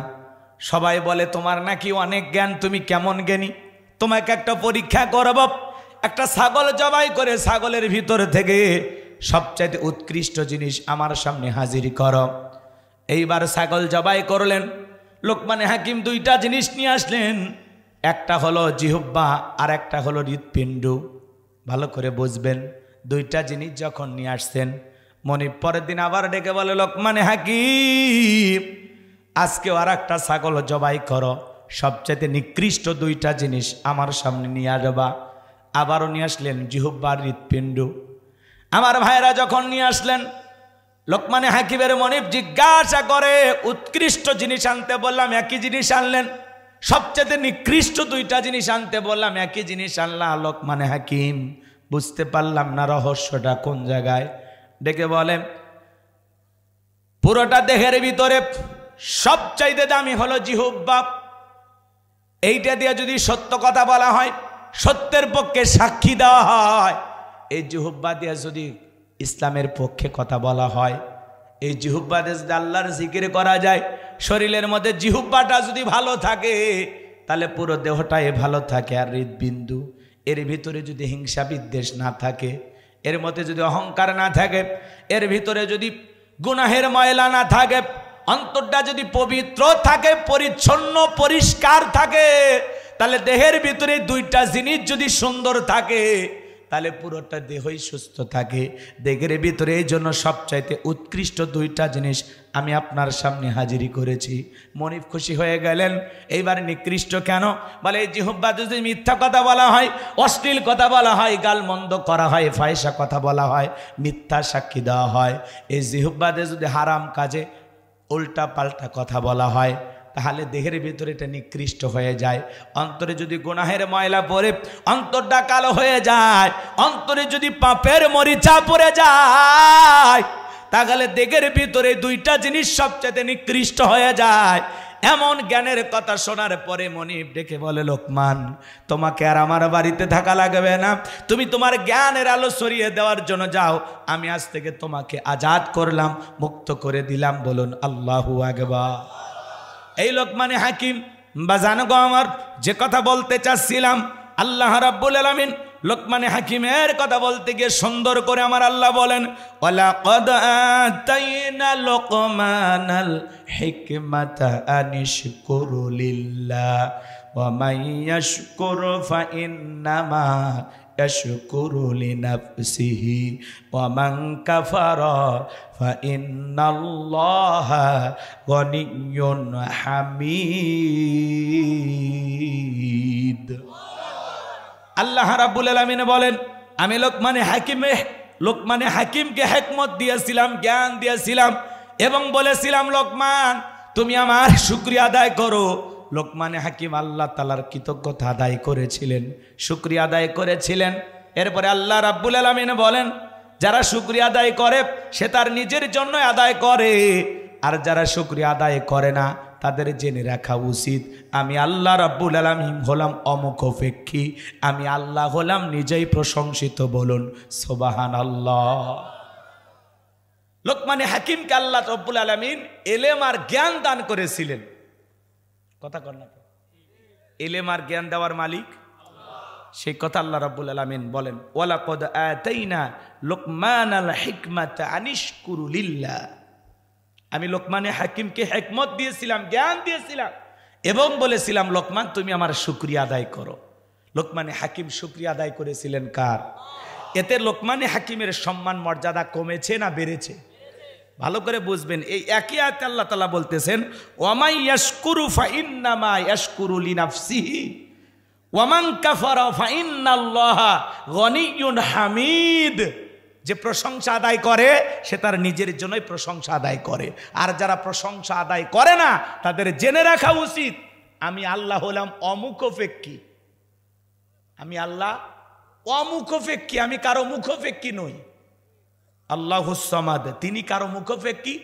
সবাই বলে তোমার নাকি অনেক জ্ঞান, তুমি কেমন জ্ঞানী, তোমাকে একটা পরীক্ষা করব। একটা ছাগল জবাই করে ছাগলের ভিতর থেকে সবচাইতে উৎকৃষ্ট জিনিস আমার সামনে হাজির করো। এইবার ছাগল জবাই করলেন। লোকমানে হাকিম দুইটা জিনিস নিয়ে আসলেন, একটা হলো জিহ্বা আর একটা হলো হৃৎপিণ্ড। ভালো করে বুঝবেন, দুইটা জিনিস যখন নিয়ে আসছেন, মনিব পরের দিন আবার ডেকে বলে, লোকমানে হাকিম আজকে আর একটা ছাগল জবাই করো, সবচাইতে নিকৃষ্ট দুইটা জিনিস আমার সামনে নিয়ে আসবা। আবারও নিয়ে আসলেন জিহ্বা আর হৃৎপিণ্ড। আমার ভাইরা যখন নিয়ে আসলেন, লোকমানে হাকিমের মনিব জিজ্ঞাসা করে, উৎকৃষ্ট জিনিস আনতে বললাম একই জিনিস আনলেন, সবচেয়ে নিকৃষ্ট দুইটা জিনিস আনতে বললাম একই জিনিস আনলা। লোকমানে হাকিম বুঝতে পারলাম না রহস্যটা কোন জায়গায়। ডেকে বলেন, পুরোটা দেহের ভিতরে সবচাইতে দামি হলো জিহ্বা। এইটা দিয়ে যদি সত্য কথা বলা হয়, সত্যের পক্ষে সাক্ষী দেওয়া হয়, এই জিহ্বা দিয়ে যদি ইসলামের পক্ষে কথা বলা হয়, এই জিহ্বা দিয়ে যদি আল্লাহর জিকির করা যায়, শরীরের মধ্যে জিহ্বাটা যদি ভালো থাকে তাহলে পুরো দেহটাই ভালো থাকে। আর হৃৎবিন্দু, এর ভিতরে যদি হিংসা বিদ্বেষ না থাকে, এর মধ্যে যদি অহংকার না থাকে, এর ভিতরে যদি গুনাহের ময়লা না থাকে, অন্তরটা যদি পবিত্র থাকে, পরিচ্ছন্ন পরিষ্কার থাকে, তাহলে দেহের ভিতরে দুইটা জিনিস যদি সুন্দর থাকে, তাহলে পুরোটা দেহই সুস্থ থাকে। দেহের ভিতরে এই জন্য সবচাইতে উৎকৃষ্ট দুইটা জিনিস আমি আপনার সামনে হাজিরি করেছি। মনিব খুশি হয়ে গেলেন। এইবার নিকৃষ্ট কেন? বলে এই জিহ্বা যদি মিথ্যা কথা বলা হয়, অশ্লীল কথা বলা হয়, গালমন্দ করা হয়, ফাহিশা কথা বলা হয়, মিথ্যা সাক্ষী দেওয়া হয়, এই জিহ্বাতে যদি হারাম কাজে উল্টা পাল্টা কথা বলা হয়, তাহলে দেহের ভিতরে এটা নিকৃষ্ট হয়ে যায়। অন্তরে যদি গুনাহের ময়লা পড়ে অন্তরটা কালো হয়ে যায়, অন্তরে যদি পাপের মরিচা পড়ে যায়, তাহলে দেহের ভিতরে দুইটা জিনিস সবচেয়ে নিকৃষ্ট হয়ে যায়। এমন জ্ঞানের কথা শোনার পরে মনিব ডেকে বলে, লোকমান তোমাকে আর আমার বাড়িতে থাকা লাগবে না, তুমি তোমার জ্ঞানের আলো ছড়িয়ে দেওয়ার জন্য যাও, আমি আজ থেকে তোমাকে আজাদ করলাম, মুক্ত করে দিলাম। বলুন আল্লাহু আকবার। এই লোকমানে হাকিম বাজানো গো আমার, যে কথা বলতে চাচ্ছিলাম, আল্লাহ রাব্বুল আলামিন লোকমানে হাকিমের কথা বলতে গিয়ে সুন্দর করে আমার আল্লাহ বলেন, ওয়ালাকাদ আতাইনা লোকমানাল হিকমাতা আনিশকুরু লিল্লাহ ওয়া মান ইয়াশকুর ফাইন্নামা ইয়াশকুরু লিনাফসিহি ওয়া মান কাফারা ফাইন্নাল্লাহা গনিয়্যুন হামিদ। আল্লাহ রাব্বুল আলামিন বলেন, আমি লোকমানে হাকিমকে হিকমত দিয়েছিলাম, জ্ঞান দিয়েছিলাম এবং বলেছিলাম, লোকমান তুমি আমার শুকরিয়া আদায় করো। লোকমানে হাকিম আল্লাহ তাআলার কৃতজ্ঞতা আদায় করেছিলেন, শুকরিয়া আদায় করেছিলেন। এরপরে আল্লাহ রাব্বুল আলামিন বলেন, যারা শুকরিয়া আদায় করে সে তার নিজের জন্য আদায় করে, আর যারা শুকরিয়া আদায় করে না তাদের জেনে রাখা উচিত আমি আল্লাহ রাব্বুল আলামিন হলাম অমুখাপেক্ষী, আমি আল্লাহ হলাম নিজেই প্রশংসিত। বলুন সুবহানাল্লাহ। লোকমানে হাকিমকে আল্লাহ রব্বুল আলামিন এলেম আর জ্ঞান দান করেছিলেন। কথা কর না, এলেম আর জ্ঞান দেওয়ার মালিক সেই কথা আল্লাহ রাব্বুল আলামিন বলেন, ওয়ালাকাদ আতাইনা লুকমানাল হিকমাতা আনিশকুরু লিল্লাহ। আমি লোকমানে হাকিমকে হিকমত দিয়েছিলাম, জ্ঞান দিয়েছিলাম এবং বলেছিলাম লোকমান তুমি আমার শুকরিয়া আদায় করো। লোকমানে হাকিম শুকরিয়া আদায় করেছিলেন কার? এতে লোকমানে হাকিমের সম্মান মর্যাদা কমেছে না বেড়েছে? ভালো করে বুঝবেন। এই একই আয়াতে আল্লাহ তাআলা বলতেছেন, ওয়ামাই ইয়াশকুরু ফাইন্নামা ইয়াশকুরু লিনাফসিহি ওয়ামান কাফারা ফাইন্নাল্লাহা গনিয়্যুন হামিদ। যে প্রশংসা আদায় করে সে তার নিজের জন্যই প্রশংসা আদায় করে, আর যারা প্রশংসা আদায় করে না তাদের জেনে রাখা উচিত আমি আল্লাহ হলাম অমুখোপেক্ষী। আমি আল্লাহ অমুখোপেক্ষী, আমি কারো মুখোপেক্ষী নই। আল্লাহুস সামাদ, তিনি কারো মুখোপেক্ষী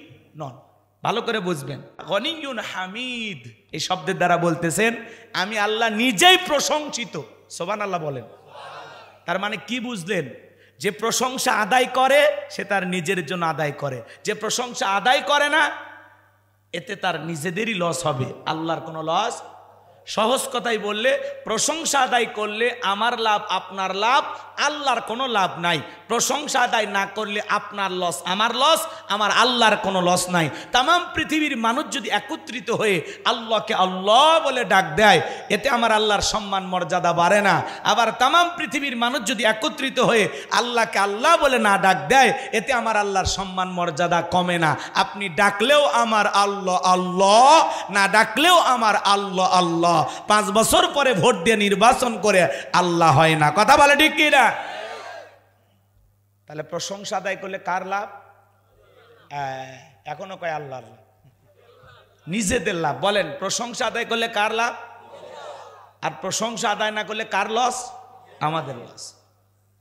নন। ভালো করে বুঝবেন। গনিয়্যুন হামিদ এই শব্দের দ্বারা বলতেছেন আমি আল্লাহ নিজেই প্রশংসিত। সুবহানাল্লাহ বলেন। তার মানে কি বুঝলেন? যে প্রশংসা আদায় করে সে তার নিজের জন্য আদায় করে, যে প্রশংসা আদায় করে না এতে তার নিজেদেরই লস হবে, আল্লাহর কোনো লস। সহজ কথাই বললে প্রশংসা আদায় করলে আমার লাভ আপনার লাভ, আল্লাহর কোনো লাভ নাই। প্রশংসা আদায় না করলে আপনার লস আমার লস, আমার আল্লাহর কোনো লস নাই। তামাম পৃথিবীর মানুষ যদি একত্রিত হয়ে আল্লাহকে আল্লাহ বলে ডাক দেয় এতে আমার আল্লাহর সম্মান মর্যাদা বাড়ে না। আবার তামাম পৃথিবীর মানুষ যদি একত্রিত হয়ে আল্লাহকে আল্লাহ বলে না ডাক দেয় এতে আমার আল্লাহর সম্মান মর্যাদা কমে না। আপনি ডাকলেও আমার আল্লাহ আল্লাহ, না ডাকলেও আমার আল্লাহ আল্লাহ। 5 বছর পরে ভোট দিয়ে নির্বাচন করে আল্লাহ হয় না। কথা বলে ঠিক কি না? তাহলে প্রশংসা আদায় করলে কার লাভ? এখনো কয় আল্লাহ, নিজেদের লাভ। বলেন প্রশংসা আদায় করলে কার লাভ? আর প্রশংসা আদায় না করলে কার লস? আমাদের লস।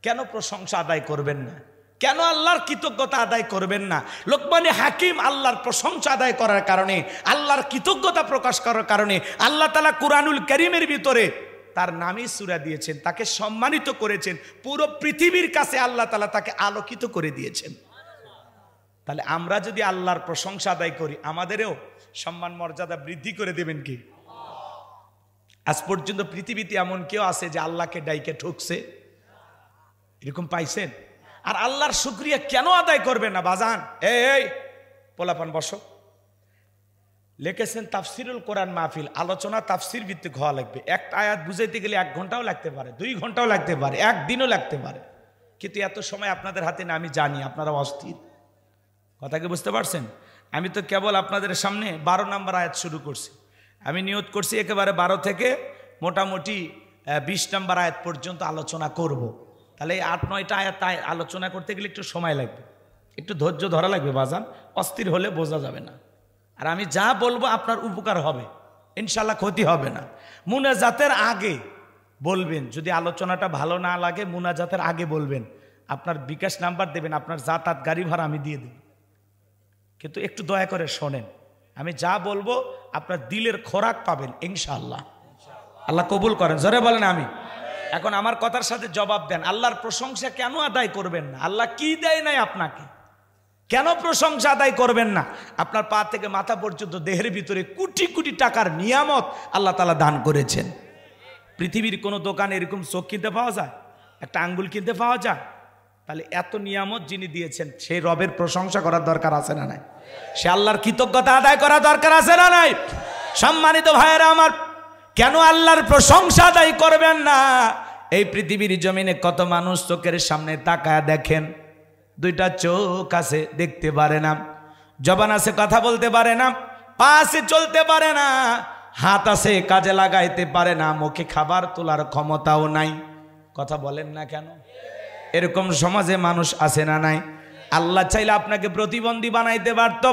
কেন প্রশংসা আদায় করবেন না? কেন আল্লাহর কৃতজ্ঞতা আদায় করবেন না? লোকমানে হাকিম আল্লাহর প্রশংসা আদায় করার কারণে, আল্লাহর কৃতজ্ঞতা প্রকাশ করার কারণে আল্লাহ তাআলা কুরআনুল কারীমের ভিতরে তার নামই সূরা দিয়েছেন, তাকে সম্মানিত করেছেন। পুরো পৃথিবীর কাছে আল্লাহ তাআলা তাকে আলোকিত করে দিয়েছেন। তাহলে আমরা যদি আল্লাহর প্রশংসা আদায় করি আমাদেরও সম্মান মর্যাদা বৃদ্ধি করে দেবেন কি? আজ পর্যন্ত পৃথিবীতে এমন কেউ আছে যে আল্লাহকে ডাইকে ঠকছে? এরকম পাইছেন? আর আল্লাহর শুকরিয়া কেন আদায় করবেন না বাজান? এই পোলাপান বসো। লিখেছেন তাফসিরুল কোরআন মাহফিল, আলোচনা তাফসির ভিত্তিক হওয়া লাগবে। একটা আয়াত বুঝাইতে গেলে 1 ঘন্টাও লাগতে পারে, 2 ঘন্টাও লাগতে পারে, 1 দিনও লাগতে পারে। কিন্তু এত সময় আপনাদের হাতে না, আমি জানি আপনারা অস্থির। কথা কি বুঝতে পারছেন? আমি তো কেবল আপনাদের সামনে 12 নম্বর আয়াত শুরু করছি। আমি নিয়ত করছি একেবারে 12 থেকে মোটামুটি 20 নম্বর আয়াত পর্যন্ত আলোচনা করব। তাহলে এই 8-9টা আয়াত আলোচনা করতে গেলে একটু সময় লাগবে, একটু ধৈর্য ধরা লাগবে বাজান। অস্থির হলে বোঝা যাবে না। আর আমি যা বলবো আপনার উপকার হবে, ইনশাল্লাহ ক্ষতি হবে না। মুনাজাতের আগে বলবেন, যদি আলোচনাটা ভালো না লাগে মুনাজাতের আগে বলবেন। আপনার বিকাশ নাম্বার দেবেন, আপনার যাতায়াত গাড়ি ভাড়া আমি দিয়ে দেব। কিন্তু একটু দয়া করে শোনেন, আমি যা বলবো আপনার দিলের খোরাক পাবেন ইনশাআল্লাহ। আল্লাহ কবুল করেন, জোরে বলেন আমি। এখন আমার কথার সাথে জবাব দেন, আল্লাহর প্রশংসা কেন আদায় করবেন না? আল্লাহ কি দেয় নাই আপনাকে? কেন প্রশংসা আদায় করবেন না? আপনার পা থেকে মাথা পর্যন্ত দেহের ভিতরে কোটি কোটি টাকার নিয়ামত আল্লাহ তাআলা দান করেছেন। পৃথিবীর কোনো দোকানে এরকম চোখ কিনতে পাওয়া যায়? একটা আঙ্গুল কিনতে পাওয়া যায়? তাহলে এত নিয়ামত যিনি দিয়েছেন সেই রবের প্রশংসা করার দরকার আছে না নাই? সে আল্লাহর কৃতজ্ঞতা আদায় করার দরকার আছে না নাই? সম্মানিত ভাইয়েরা আমার, কেন আল্লাহর প্রশংসা আদায় করবেন না? এই পৃথিবীর জমিনে কত মানুষ চোখের সামনে তাকায় দেখেন, 2টা চোখ আছে দেখতে পারে না, জবান আছে কথা বলতে পারে না, পা আছে চলতে পারে না, হাত আছে কাজে লাগাইতে পারে না, মুখে খাবার তোলার ক্ষমতাও নাই। কথা বলেন না কেন? এরকম সমাজে মানুষ আছে না নাই? আল্লাহ চাইলে আপনাকে প্রতিবন্ধী বানাইতে পারত,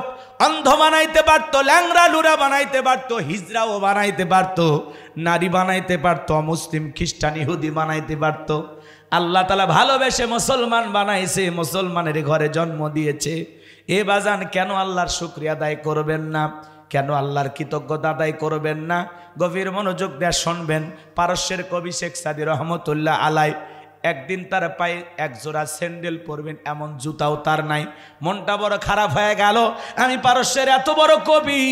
অন্ধ বানাইতে পারত, ল্যাংড়া লুরা বানাইতে পারত, হিজড়াও বানাইতে পারত, নারী বানাইতে পারত, মুসলিম খ্রিস্টান ইহুদি বানাইতে পারত। আল্লাহ তাআলা ভালোবেসে মুসলমান বানাইছে, মুসলমানের ঘরে জন্ম দিয়েছে। এ বাজান কেন আল্লাহর শুকরিয়া আদায় করবেন না? কেন আল্লাহর কৃতজ্ঞতা আদায় করবেন না? গভীর মনোযোগ দিয়ে শুনবেন। পারস্যের কবি শেখ সাদী রহমতুল্লাহ আলাই একদিন তার পায়ে এক জোড়া স্যান্ডেল পরবেন এমন জুতাও তার নাই। মনটা বড় খারাপ হয়ে গেল, আমি পারস্যের এত বড় কবি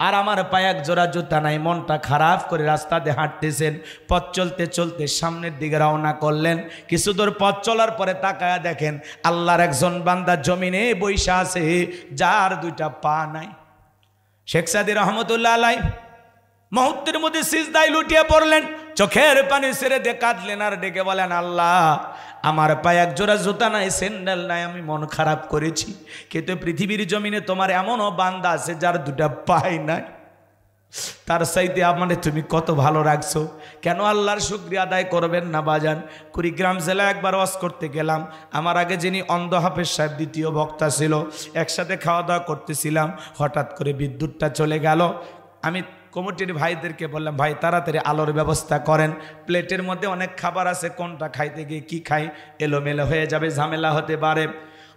আর আমার পায়ে এক জোড়া জুতা নাই। মনটা খারাপ করে রাস্তা দিয়ে হাঁটতেছেন, পথ চলতে চলতে সামনের দিকে রওনা করলেন। কিছু দূর পথ চলার পরে তাকায়া দেখেন আল্লাহর একজন বান্দা জমিনে বৈশা আছে, যার দুইটা পা নাই। শেখ সাদী রহমতুল্লাহ আলাইহি মুহূর্তের মধ্যে সিজদায় লুটিয়ে পড়লেন, চোখের পানি ছেড়ে দিয়ে কাঁদলেন আর ডেকে বলেন, আল্লাহ আমার পায়ে এক জোড়া জুতা নাই, স্যান্ডেল নাই, আমি মন খারাপ করেছি, কিন্তু পৃথিবীর জমিনে তোমার এমনও বান্দা আছে যার দুটা পাই নাই, তার চাইতে আমাদের তুমি কত ভালো রাখছো, কেন আল্লাহর শুকরিয়া আদায় করবেন না বাজান? কুড়িগ্রাম জেলা একবার ওয়াজ করতে গেলাম, আমার আগে যিনি অন্ধ হাফেজ সাহেব দ্বিতীয় বক্তা ছিল, একসাথে খাওয়া দাওয়া করতেছিলাম, হঠাৎ করে বিদ্যুৎটা চলে গেল। আমি কমিটির ভাইদেরকে বললাম, ভাই তাড়াতাড়ি আলোর ব্যবস্থা করেন, প্লেটের মধ্যে অনেক খাবার আছে, কোনটা খাইতে গিয়ে কি খাই এলোমেলো হয়ে যাবে, ঝামেলা হতে পারে।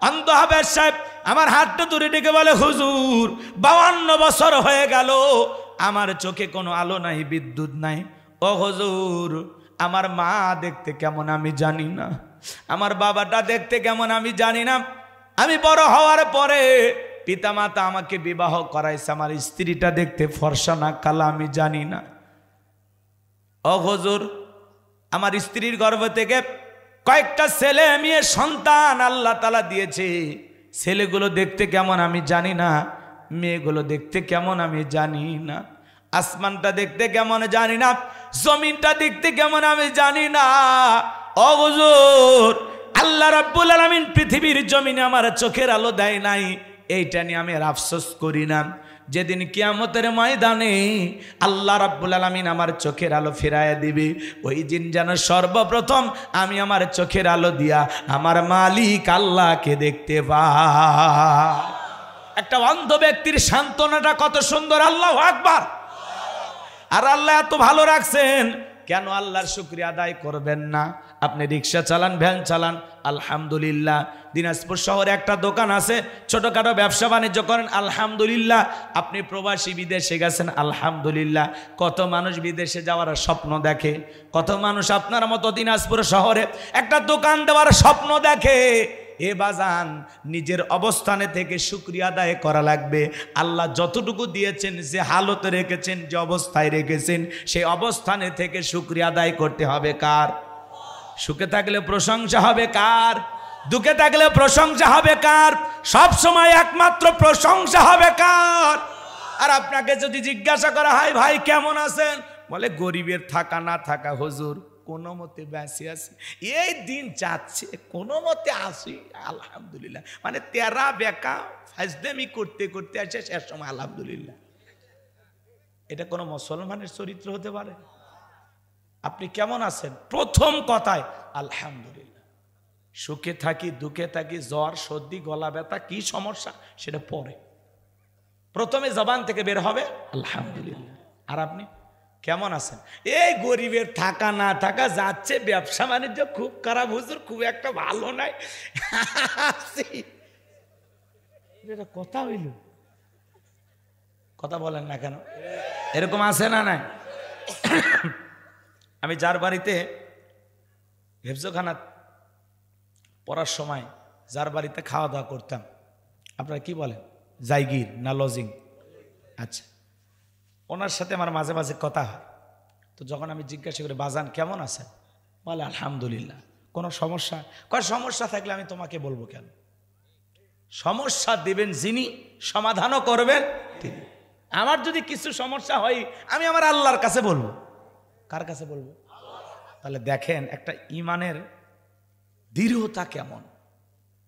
অন্ধ হাফেজ সাহেব আমার হাতটা ধরে ডেকে বলে, হুজুর 52 বছর হয়ে গেল আমার চোখে কোনো আলো নাই, বিদ্যুৎ নাই। ও হুজুর আমার মা দেখতে কেমন আমি জানি না, আমার বাবাটা দেখতে কেমন আমি জানি না, আমি বড় হওয়ার পরে পিতামাতা আমাকে বিবাহ করাইছে, আমার স্ত্রীটা দেখতে ফর্সা না কালা আমি জানি না। ও হুজুর আমার স্ত্রীর গর্ভ থেকে কয়েকটা ছেলে মেয়ে সন্তান আল্লাহ তাআলা দিয়েছে, ছেলেগুলো দেখতে কেমন আমি জানি না, মেয়েগুলো দেখতে কেমন আমি জানি না, আসমানটা দেখতে কেমন জানি না, জমিনটা দেখতে কেমন আমি জানি না। ও হুজুর আল্লাহ রাব্বুল আলামিন পৃথিবীর জমিনে আমার চোখের আলো দেয় নাই, এইটা নিয়ে আমি আর আফসোস করি না। যেদিন কিয়ামতের ময়দানে আল্লাহ রাব্বুল আলামিন আমার চোখের আলো ফিরাইয়া দিবে, ওই দিন যেন সর্বপ্রথম আমি আমার চোখের আলো দিয়া আমার মালিক আল্লাহকে দেখতে পাই। একটা অন্ধ ব্যক্তির সান্ত্বনাটা কত সুন্দর, আল্লাহু আকবার। আর আল্লাহ এত ভালো রাখছেন, কেন আল্লাহর শুকরিয়া আদায় করবেন না? আপনি রিক্সা চালান, ভ্যান চালান, আলহামদুলিল্লাহ। দিনাজপুর শহরে একটা দোকান আছে, ছোটখাটো ব্যবসা বাণিজ্য করেন, আলহামদুলিল্লাহ। আপনি প্রবাসী বিদেশে গেছেন, আলহামদুলিল্লাহ। কত মানুষ বিদেশে যাওয়ার স্বপ্ন দেখে, কত মানুষ আপনার মতো দিনাজপুর শহরে একটা দোকান দেওয়ার স্বপ্ন দেখে। এ বাজান নিজের অবস্থানে থেকে শুকরিয়া আদায় করা লাগবে। আল্লাহ যতটুকু দিয়েছেন, যে হালতে রেখেছেন, যে অবস্থায় রেখেছেন, সেই অবস্থানে থেকে শুকরিয়া আদায় করতে হবে কার? সুখে থাকলে প্রশংসা হবে কার? দুঃখে থাকলে প্রশংসা হবে কার? সব সময় একমাত্র প্রশংসা হবে কার? আর আপনাকে যদি জিজ্ঞাসা করা হয়, ভাই কেমন আছেন, বলে গরিবের থাকা না থাকা হুজুর কোনো মতে বেঁচে আছি, এই দিন যাচ্ছে কোনো মতে আসি আলহামদুলিল্লাহ। মানে তেরা বেকা ফাজলামি করতে করতে আসে শেষ সময় আলহামদুলিল্লাহ। এটা কোনো মুসলমানের চরিত্র হতে পারে? আপনি কেমন আছেন, প্রথম কথায় আলহামদুলিল্লাহ। সুখে থাকি দুঃখে থাকি, জ্বর সর্দি গলা ব্যথা কি সমস্যা সেটা পরে, প্রথমে জবান থেকে বের হবে আলহামদুলিল্লাহ। আর আপনি কেমন আছেন? এই গরিবের থাকা না থাকা যাচ্ছে, ব্যবসা বাণিজ্য খুব খারাপ হুজুর, খুব একটা ভালো নাই। এটা কথা হইল, কথা বলেন না কেন? এরকম আছে না নাই? আমি যার বাড়িতে হেফজখানা পড়ার সময় যার বাড়িতে খাওয়া দাওয়া করতাম, আপনারা কি বলেন, জায়গির না লজিং? আচ্ছা, ওনার সাথে আমার মাঝে মাঝে কথা হয়। তো যখন আমি জিজ্ঞাসা করি, বাজান কেমন আছেন, বলে আলহামদুলিল্লাহ। কোনো সমস্যা? কয় সমস্যা থাকলে আমি তোমাকে বলবো কেন? সমস্যা দিবেন যিনি, সমাধানও করবেন তিনি। আমার যদি কিছু সমস্যা হয়, আমি আমার আল্লাহর কাছে বলবো। কার কাছে বলবো? তাহলে দেখেন একটা ইমানের দৃঢ়তা কেমন,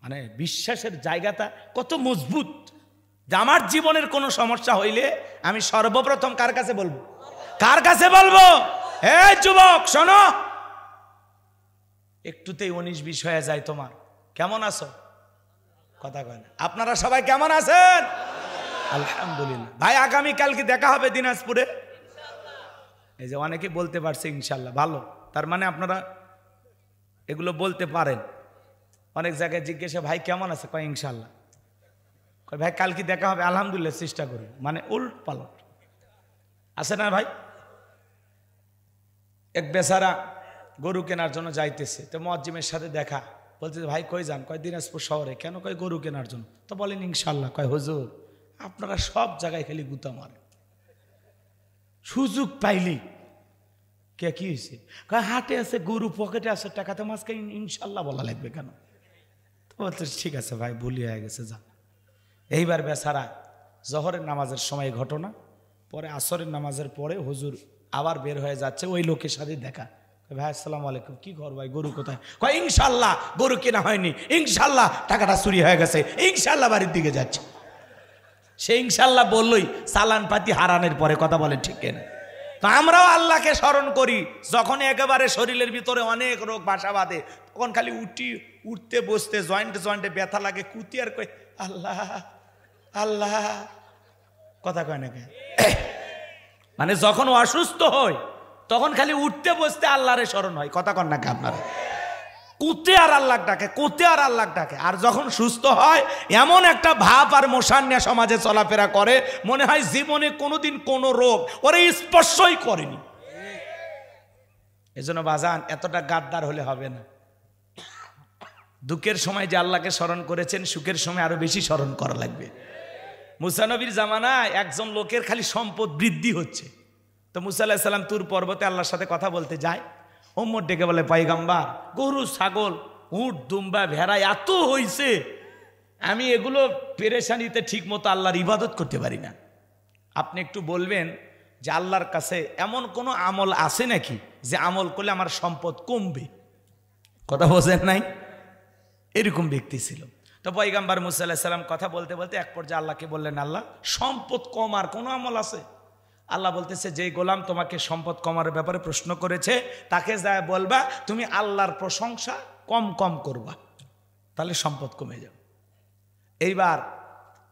মানে বিশ্বাসের জায়গাটা কত মজবুত, যে আমার জীবনের কোনো সমস্যা হইলে আমি সর্বপ্রথম কার কাছে বলবো? কার কাছে বলবো? এই যুবক শোনো, একটুতেই 19-20 হয়ে যায় তোমার। কেমন আছো? কথা কয় না। আপনারা সবাই কেমন আছেন? আলহামদুলিল্লাহ। ভাই আগামীকাল কি দেখা হবে দিনাজপুরে? এই যে অনেকে বলতে পারছে ইনশাল্লাহ, ভালো। তার মানে আপনারা এগুলো বলতে পারেন। অনেক জায়গায় জিজ্ঞাসা, ভাই কেমন আছে, কয় ইনশাল্লাহ। কয় ভাই কাল কি দেখা হবে, আলহামদুলিল্লাহ, চেষ্টা করি। মানে উল্ট পালট আছে না ভাই? এক বেচারা গরু কেনার জন্য যাইতেছে, তো মুয়াজ্জিমের সাথে দেখা, বলতে ভাই কই যান? কয় দিনাজপুর শহরে। কেন? কয় গরু কেনার জন্য। তো বলেন ইনশাল্লাহ। কয় হুজুর আপনারা সব জায়গায় খালি গুতা মারেন, সুযোগ পাইলি। কে কি হয়েছে? কয় হাটে আছে গরু, পকেটে আছে টাকা, তো মাঝকে ইনশাল্লাহ বলা লাগবে কেন? তো বলতে ঠিক আছে ভাই, ভুলি হয়ে গেছে, যান। এইবার বেচারা জহরের নামাজের সময় ঘটনা, পরে আসরের নামাজের পরে হুজুর আবার বের হয়ে যাচ্ছে, ওই লোকের সাথে দেখা। ভাই আসসালামু আলাইকুম, কি খবর ভাই, গরু কোথায়? কয় ইনশাল্লাহ গরু কেনা হয়নি, ইনশাল্লাহ টাকাটা চুরি হয়ে গেছে, ইনশাল্লাহ বাড়ির দিকে যাচ্ছে। সে ইনশাল্লাহ বললই চালান পাতি হারানোর পরে, কথা বলে ঠিক কেনা? তো আমরাও আল্লাহকে স্মরণ করি যখন একেবারে শরীরের ভিতরে অনেক রোগ বাসা বাঁধে, তখন খালি উঠতে বসতে জয়েন্টে ব্যথা লাগে, কুতি আর কই আল্লাহ আল্লাহ, কথা কয় না? মানে যখন অসুস্থ হয় তখন খালি উঠতে বসতে আল্লাহরে স্মরণ হয়, কথা কন না আপনারা? কুতে আর আল্লাহ ডাকে, কুতে আর আল্লাহ ডাকে। আর যখন সুস্থ হয় এমন একটা ভাব আর মোশান নিয়ে সমাজে চলাফেরা করে, মনে হয় জীবনে কোনোদিন কোনো রোগ ওরে স্পর্শই করেনি। এজন্য বাজান এতটা গাদ্দার হলে হবে না। দুঃখের সময় যে আল্লাহকে স্মরণ করেছেন, সুখের সময় আরো বেশি স্মরণ করা লাগবে। মুসা নবীর জামানায় একজন লোকের খালি সম্পদ বৃদ্ধি হচ্ছে, তো মুসা আলাইহিস সালাম তুর পর্বতে আল্লাহর সাথে কথা বলতে যায়। ওমর ডেকে বলে, পয়গম্বর গরু ছাগল উট দুম্বা ভেড়া এত হইছে, আমি এগুলো পেরেশানিতে ঠিক মতো আল্লাহর ইবাদত করতে পারি না। আপনি একটু বলবেন যে আল্লাহর কাছে এমন কোনো আমল আছে নাকি যে আমল করলে আমার সম্পদ কমবে? কথা বোঝেন নাই? এরকম ব্যক্তি ছিল। তো পয়গম্বর মুসা আলাইহিস সালাম কথা বলতে বলতে এক পর্যায়ে আল্লাহকে বললেন, আল্লাহ সম্পদ কমার কোনো আমল আছে? আল্লাহ বলতেছে, যেই গোলাম তোমাকে সম্পদ কমার ব্যাপারে প্রশ্ন করেছে তাকে যা বলবা তুমি আল্লাহর প্রশংসা কম কম করবা, তাহলে সম্পদ কমে যাবে। এইবার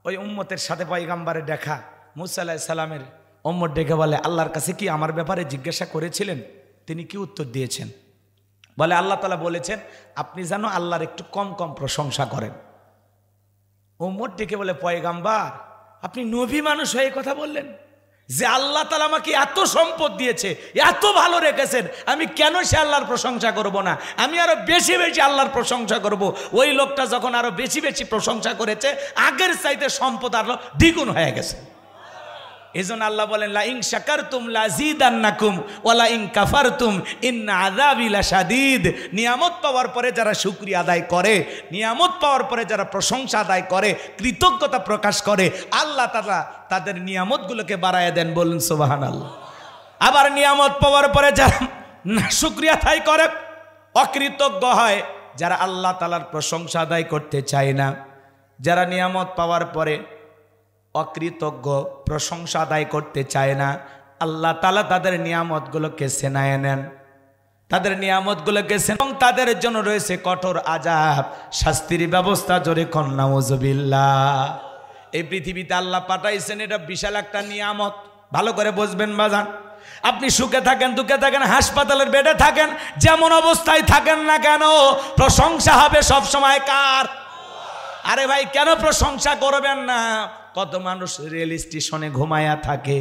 ওই উম্মতের সাথে পয়গম্বরের দেখা, মুসা আলাইহিস সালামের উম্মত ডেকে বলে, আল্লাহর কাছে কি আমার ব্যাপারে জিজ্ঞাসা করেছিলেন? তিনি কি উত্তর দিয়েছেন? বলে, আল্লাহ তাআলা বলেছেন আপনি যেন আল্লাহর একটু কম কম প্রশংসা করেন। উম্মত ডেকে বলে, পয়গম্বর আপনি নবী মানুষ হয়ে কথা বললেন যে আল্লাহ তাআলা আমাকে এত সম্পদ দিয়েছে, এত ভালো রেখেছেন, আমি কেন সে আল্লাহর প্রশংসা করব না? আমি আরো বেশি বেশি আল্লাহর প্রশংসা করব। ওই লোকটা যখন আরো বেশি বেশি প্রশংসা করেছে, আগের চাইতে সম্পদ আরো দ্বিগুণ হয়ে গেছে। এজন্য আল্লাহ বলেন, লা ইন শাকারতুম লাযীদান্নাকুম ওয়া লা ইন কাফারতুম ইন্না আযাবি লাশাদীদ। নিয়ামত পাওয়ার পরে যারা শুকরিয়া আদায় করে, নিয়ামত পাওয়ার পরে যারা প্রশংসা আদায় করে, কৃতজ্ঞতা প্রকাশ করে, আল্লাহ তাআলা তাদের নিয়ামতগুলোকে বাড়ায় দেন। বলুন সুবহানাল্লাহ। আবার নিয়ামত পাওয়ার পরে যারা শুকরিয়া আদায় করে, অকৃতজ্ঞ হয়, যারা আল্লাহ তাআলার প্রশংসা আদায় করতে চায় না, যারা নিয়ামত পাওয়ার পরে অকৃতজ্ঞ, প্রশংসা আদায় করতে চায় না, আল্লাহ তাআলা তাদের নিয়ামতগুলোকে সেনায় নেন, তাদের নিয়ামতগুলোকে এবং তাদের জন্য রয়েছে কঠোর আযাব, শাস্তির ব্যবস্থা। জোরে কোন নাউযুবিল্লাহ। এই পৃথিবীতে আল্লাহ পাঠাইছেন, এটা বিশাল একটা নিয়ামত, ভালো করে বুঝবেন বাজান। আপনি সুখে থাকেন দুঃখে থাকেন, হাসপাতালের বেডে থাকেন, যেমন অবস্থায় থাকেন না কেন, প্রশংসা হবে সব সময় কার? আরে ভাই কেন প্রশংসা করবেন না? কত মানুষ রেল স্টেশনে ঘুমায়া থাকে,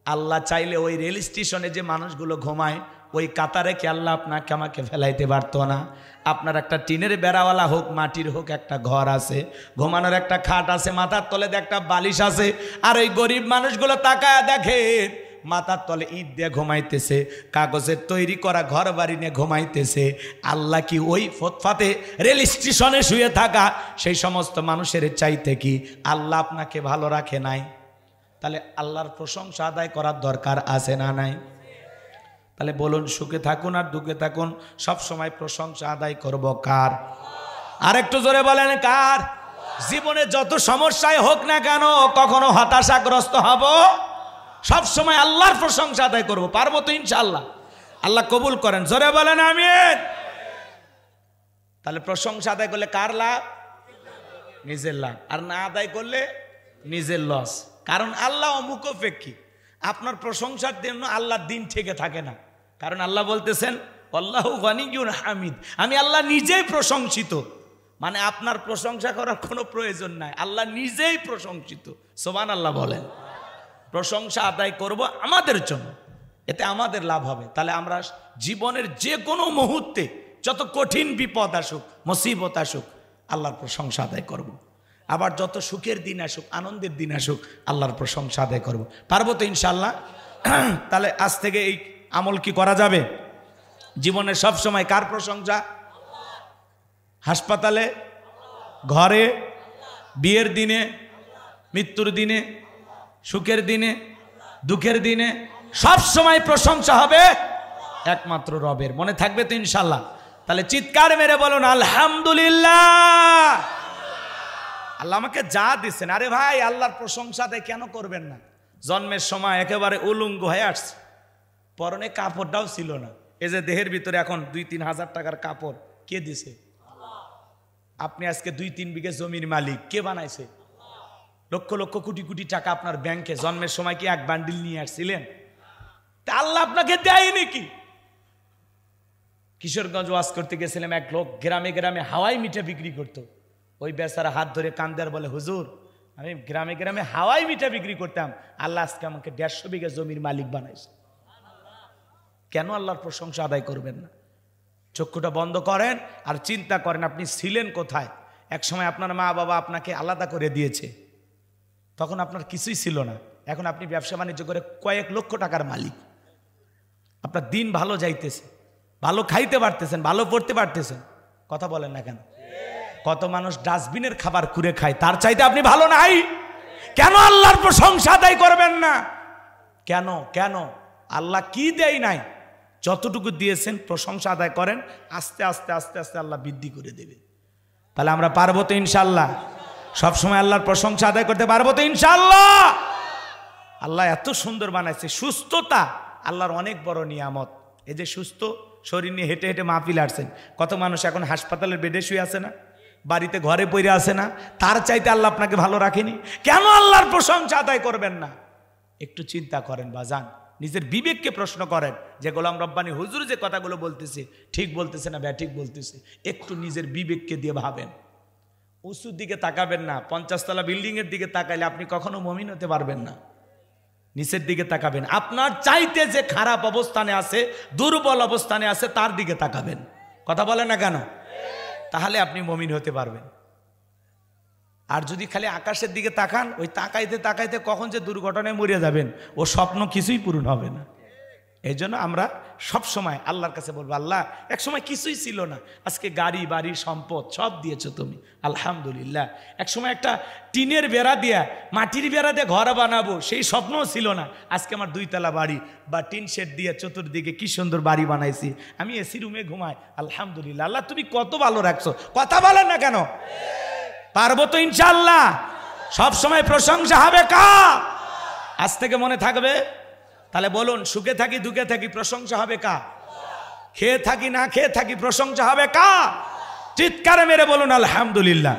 আল্লাহ চাইলে ওই রেল স্টেশনে যে মানুষগুলো ঘুমায় ওই কাতারে কি আল্লাহ আপনাকে আমাকে ফেলাইতে পারতো না? আপনার একটা টিনের বেড়াওয়ালা হোক, মাটির হোক, একটা ঘর আছে, ঘুমানোর একটা খাট আছে, মাথার তলে একটা বালিশ আছে, আর ওই গরিব মানুষগুলো তাকায়া দেখে মাথার তলে ইট দিয়ে ঘুমাইতেছে, কাগজের তৈরি করা ঘর বাড়ি নিয়ে ঘুমাইতেছে। আল্লাহ কি ওই ফুটপাতে রেল স্টেশনে শুয়ে থাকা সেই সমস্ত মানুষের চাইতে কি আল্লাহ আপনাকে ভালো রাখে নাই? তাহলে আল্লাহর প্রশংসা আদায় করার দরকার আছে না নাই? তাহলে বলুন, সুখে থাকুন আর দুঃখে থাকুন, সব সময় প্রশংসা আদায় করব কার? আর একটু জোরে বলেন কার? জীবনে যত সমস্যায় হোক না কেন, কখনো হতাশাগ্রস্ত হব, সব সময় আল্লাহর প্রশংসা আদায় করব। পারবো তো ইনশাআল্লাহ? আল্লাহ কবুল করেন, জোরে বলেন আমিন। তাহলে প্রশংসা আদায় করলে কার লাভ? নিজের লাভ। আর না আদায় করলে নিজের লস। কারণ আল্লাহ অমুখাপেক্ষী, আপনার প্রশংসার জন্য আল্লাহর দিন থেকে থাকে না। কারণ আল্লাহ বলতেছেন আল্লাহু গনিয়্যুন হামিদ, আমি আল্লাহ নিজেই প্রশংসিত। মানে আপনার প্রশংসা করার কোনো প্রয়োজন নাই, আল্লাহ নিজেই প্রশংসিত। সুবহানাল্লাহ বলেন। প্রশংসা আদায় করব আমাদের জন্য, এতে আমাদের লাভ হবে। তাহলে আমরা জীবনের যে কোনো মুহূর্তে যত কঠিন বিপদ আসুক, মুসিবত আসুক, আল্লাহর প্রশংসা আদায় করব। আবার যত সুখের দিন আসুক, আনন্দের দিন আসুক, আল্লাহর প্রশংসা আদায় করব। পারবো তো ইনশাআল্লাহ? তাহলে আজ থেকে এই আমল কি করা যাবে? জীবনের সব সময় কার প্রশংসা? হাসপাতালে, ঘরে, বিয়ের দিনে, মৃত্যুর দিনে, সুখের দিনে, দুঃখের দিনে, সব সময় প্রশংসা হবে একমাত্র রবের। মনে থাকবে তো ইনশাআল্লাহ? তাহলে চিৎকার মেরে বলুন আলহামদুলিল্লাহ। আল্লাহ আমাকে যা দিচ্ছেন, আরে ভাই আল্লাহর প্রশংসা দেয় কেন করবেন না? জন্মের সময় একেবারে উলঙ্গ হয়ে আসছে, পরনে কাপড়টাও ছিল না। এই যে দেহের ভিতরে এখন 2-3 হাজার টাকার কাপড় কে দিছে? আপনি আজকে 2-3 বিঘে জমির মালিক, কে বানাইছে? লক্ষ লক্ষ কোটি কোটি টাকা আপনার ব্যাংকে। জন্মের সময় কি এক বান্ডিল নিয়ে আসছিলেন? তা আল্লাহ আপনাকে দেয়নি কি? কিশোরগঞ্জ ওয়াজ করতে গেছিলাম, এক লোক গ্রামে গ্রামে হাওয়াই মিঠা বিক্রি করতো। ওই বেচারা হাত ধরে কান্দে আর বলে, হুজুর আমি গ্রামে গ্রামে হাওয়াই মিঠা বিক্রি করতাম, আল্লাহ আজকে আমাকে 150 বিঘা জমির মালিক বানাইছে। কেন আল্লাহর প্রশংসা আদায় করবেন না? চক্ষুটা বন্ধ করেন আর চিন্তা করেন আপনি ছিলেন কোথায়। এক সময় আপনার মা বাবা আপনাকে আলাদা করে দিয়েছে, তখন আপনার কিছুই ছিল না। এখন আপনি ব্যবসা বাণিজ্য করে কয়েক লক্ষ টাকার মালিক। আপনার দিন ভালো যাইতেছে, ভালো খাইতে পারতেছেন, ভালো পড়তে পারতেছেন। কথা বলেন না কেন? কত মানুষ ডাস্টবিনের খাবার কুড়ে খায়, তার চাইতে আপনি ভালো নাই। কেন আল্লাহর প্রশংসা আদায় করবেন না? কেন কেন? আল্লাহ কি দেয় নাই? যতটুকু দিয়েছেন প্রশংসা আদায় করেন, আস্তে আস্তে আস্তে আস্তে আল্লাহ বৃদ্ধি করে দেবে। তাহলে আমরা পারবো তো ইনশাআল্লাহ? সবসময় আল্লাহর প্রশংসা আদায় করতে পারবো তো ইনশাআল্লাহ? আল্লাহ এত সুন্দর বানাইছে। সুস্থতা আল্লাহর অনেক বড় নিয়ামত। এই যে সুস্থ শরীর নিয়ে হেঁটে হেঁটে মাহফিল আসছেন, কত মানুষ এখন হাসপাতালের বেডে শুয়ে আছে না, বাড়িতে ঘরে পড়ে আছে না? তার চাইতে আল্লাহ আপনাকে ভালো রাখেনি। কেন আল্লাহর প্রশংসা আদায় করবেন না? একটু চিন্তা করেন বাজান, নিজের বিবেককে প্রশ্ন করেন যে গোলাম রব্বানী হুজুর যে কথাগুলো বলতেছে ঠিক বলতেছে না ব্যাঠিক বলতেছে। একটু নিজের বিবেককে দিয়ে ভাবেন। উঁচুর দিকে তাকাবেন না, 50 তলা বিল্ডিং এর দিকে তাকাইলে আপনি কখনো মুমিন হতে পারবেন না। নিচের দিকে তাকাবেন, আপনার চাইতে যে খারাপ অবস্থানে আছে, দুর্বল অবস্থানে আছে, তার দিকে তাকাবেন। কথা বলেন না কেন? তাহলে আপনি মুমিন হতে পারবেন। আর যদি খালি আকাশের দিকে তাকান, ওই তাকাইতে তাকাইতে কখন যে দুর্ঘটনায় মরে যাবেন, ও স্বপ্ন কিছুই পূরণ হবে না। এই জন্য আমরা সব সময় আল্লাহর কাছে বলবো, আল্লাহ এক সময় কিছুই ছিল না, আজকে গাড়ি বাড়ি সম্পদ সব দিয়েছো তুমি, আলহামদুলিল্লাহ। এক সময় একটা টিনের বেড়া দিয়া, মাটির বেড়া দিয়ে ঘর বানাবো, সেই স্বপ্নও ছিল না, আজকে আমার 2 তলা বাড়ি বা টিন শেড দিয়ে চতুর্দিকে কি সুন্দর বাড়ি বানাইছি, আমি এসি রুমে ঘুমাই, আলহামদুলিল্লাহ। আল্লাহ তুমি কত ভালো রাখছো। কথা বলেন না কেন? পারবো তো ইনশাআল্লাহ? সব সময় প্রশংসা হবে কার? আজ থেকে মনে থাকবে। তাহলে বলুন, সুখে থাকি দুঃখে থাকি প্রশংসা হবে কার? খেয়ে থাকি না খেয়ে থাকি প্রশংসা হবে কার? চিৎকারে মেরে বলুন আলহামদুলিল্লাহ।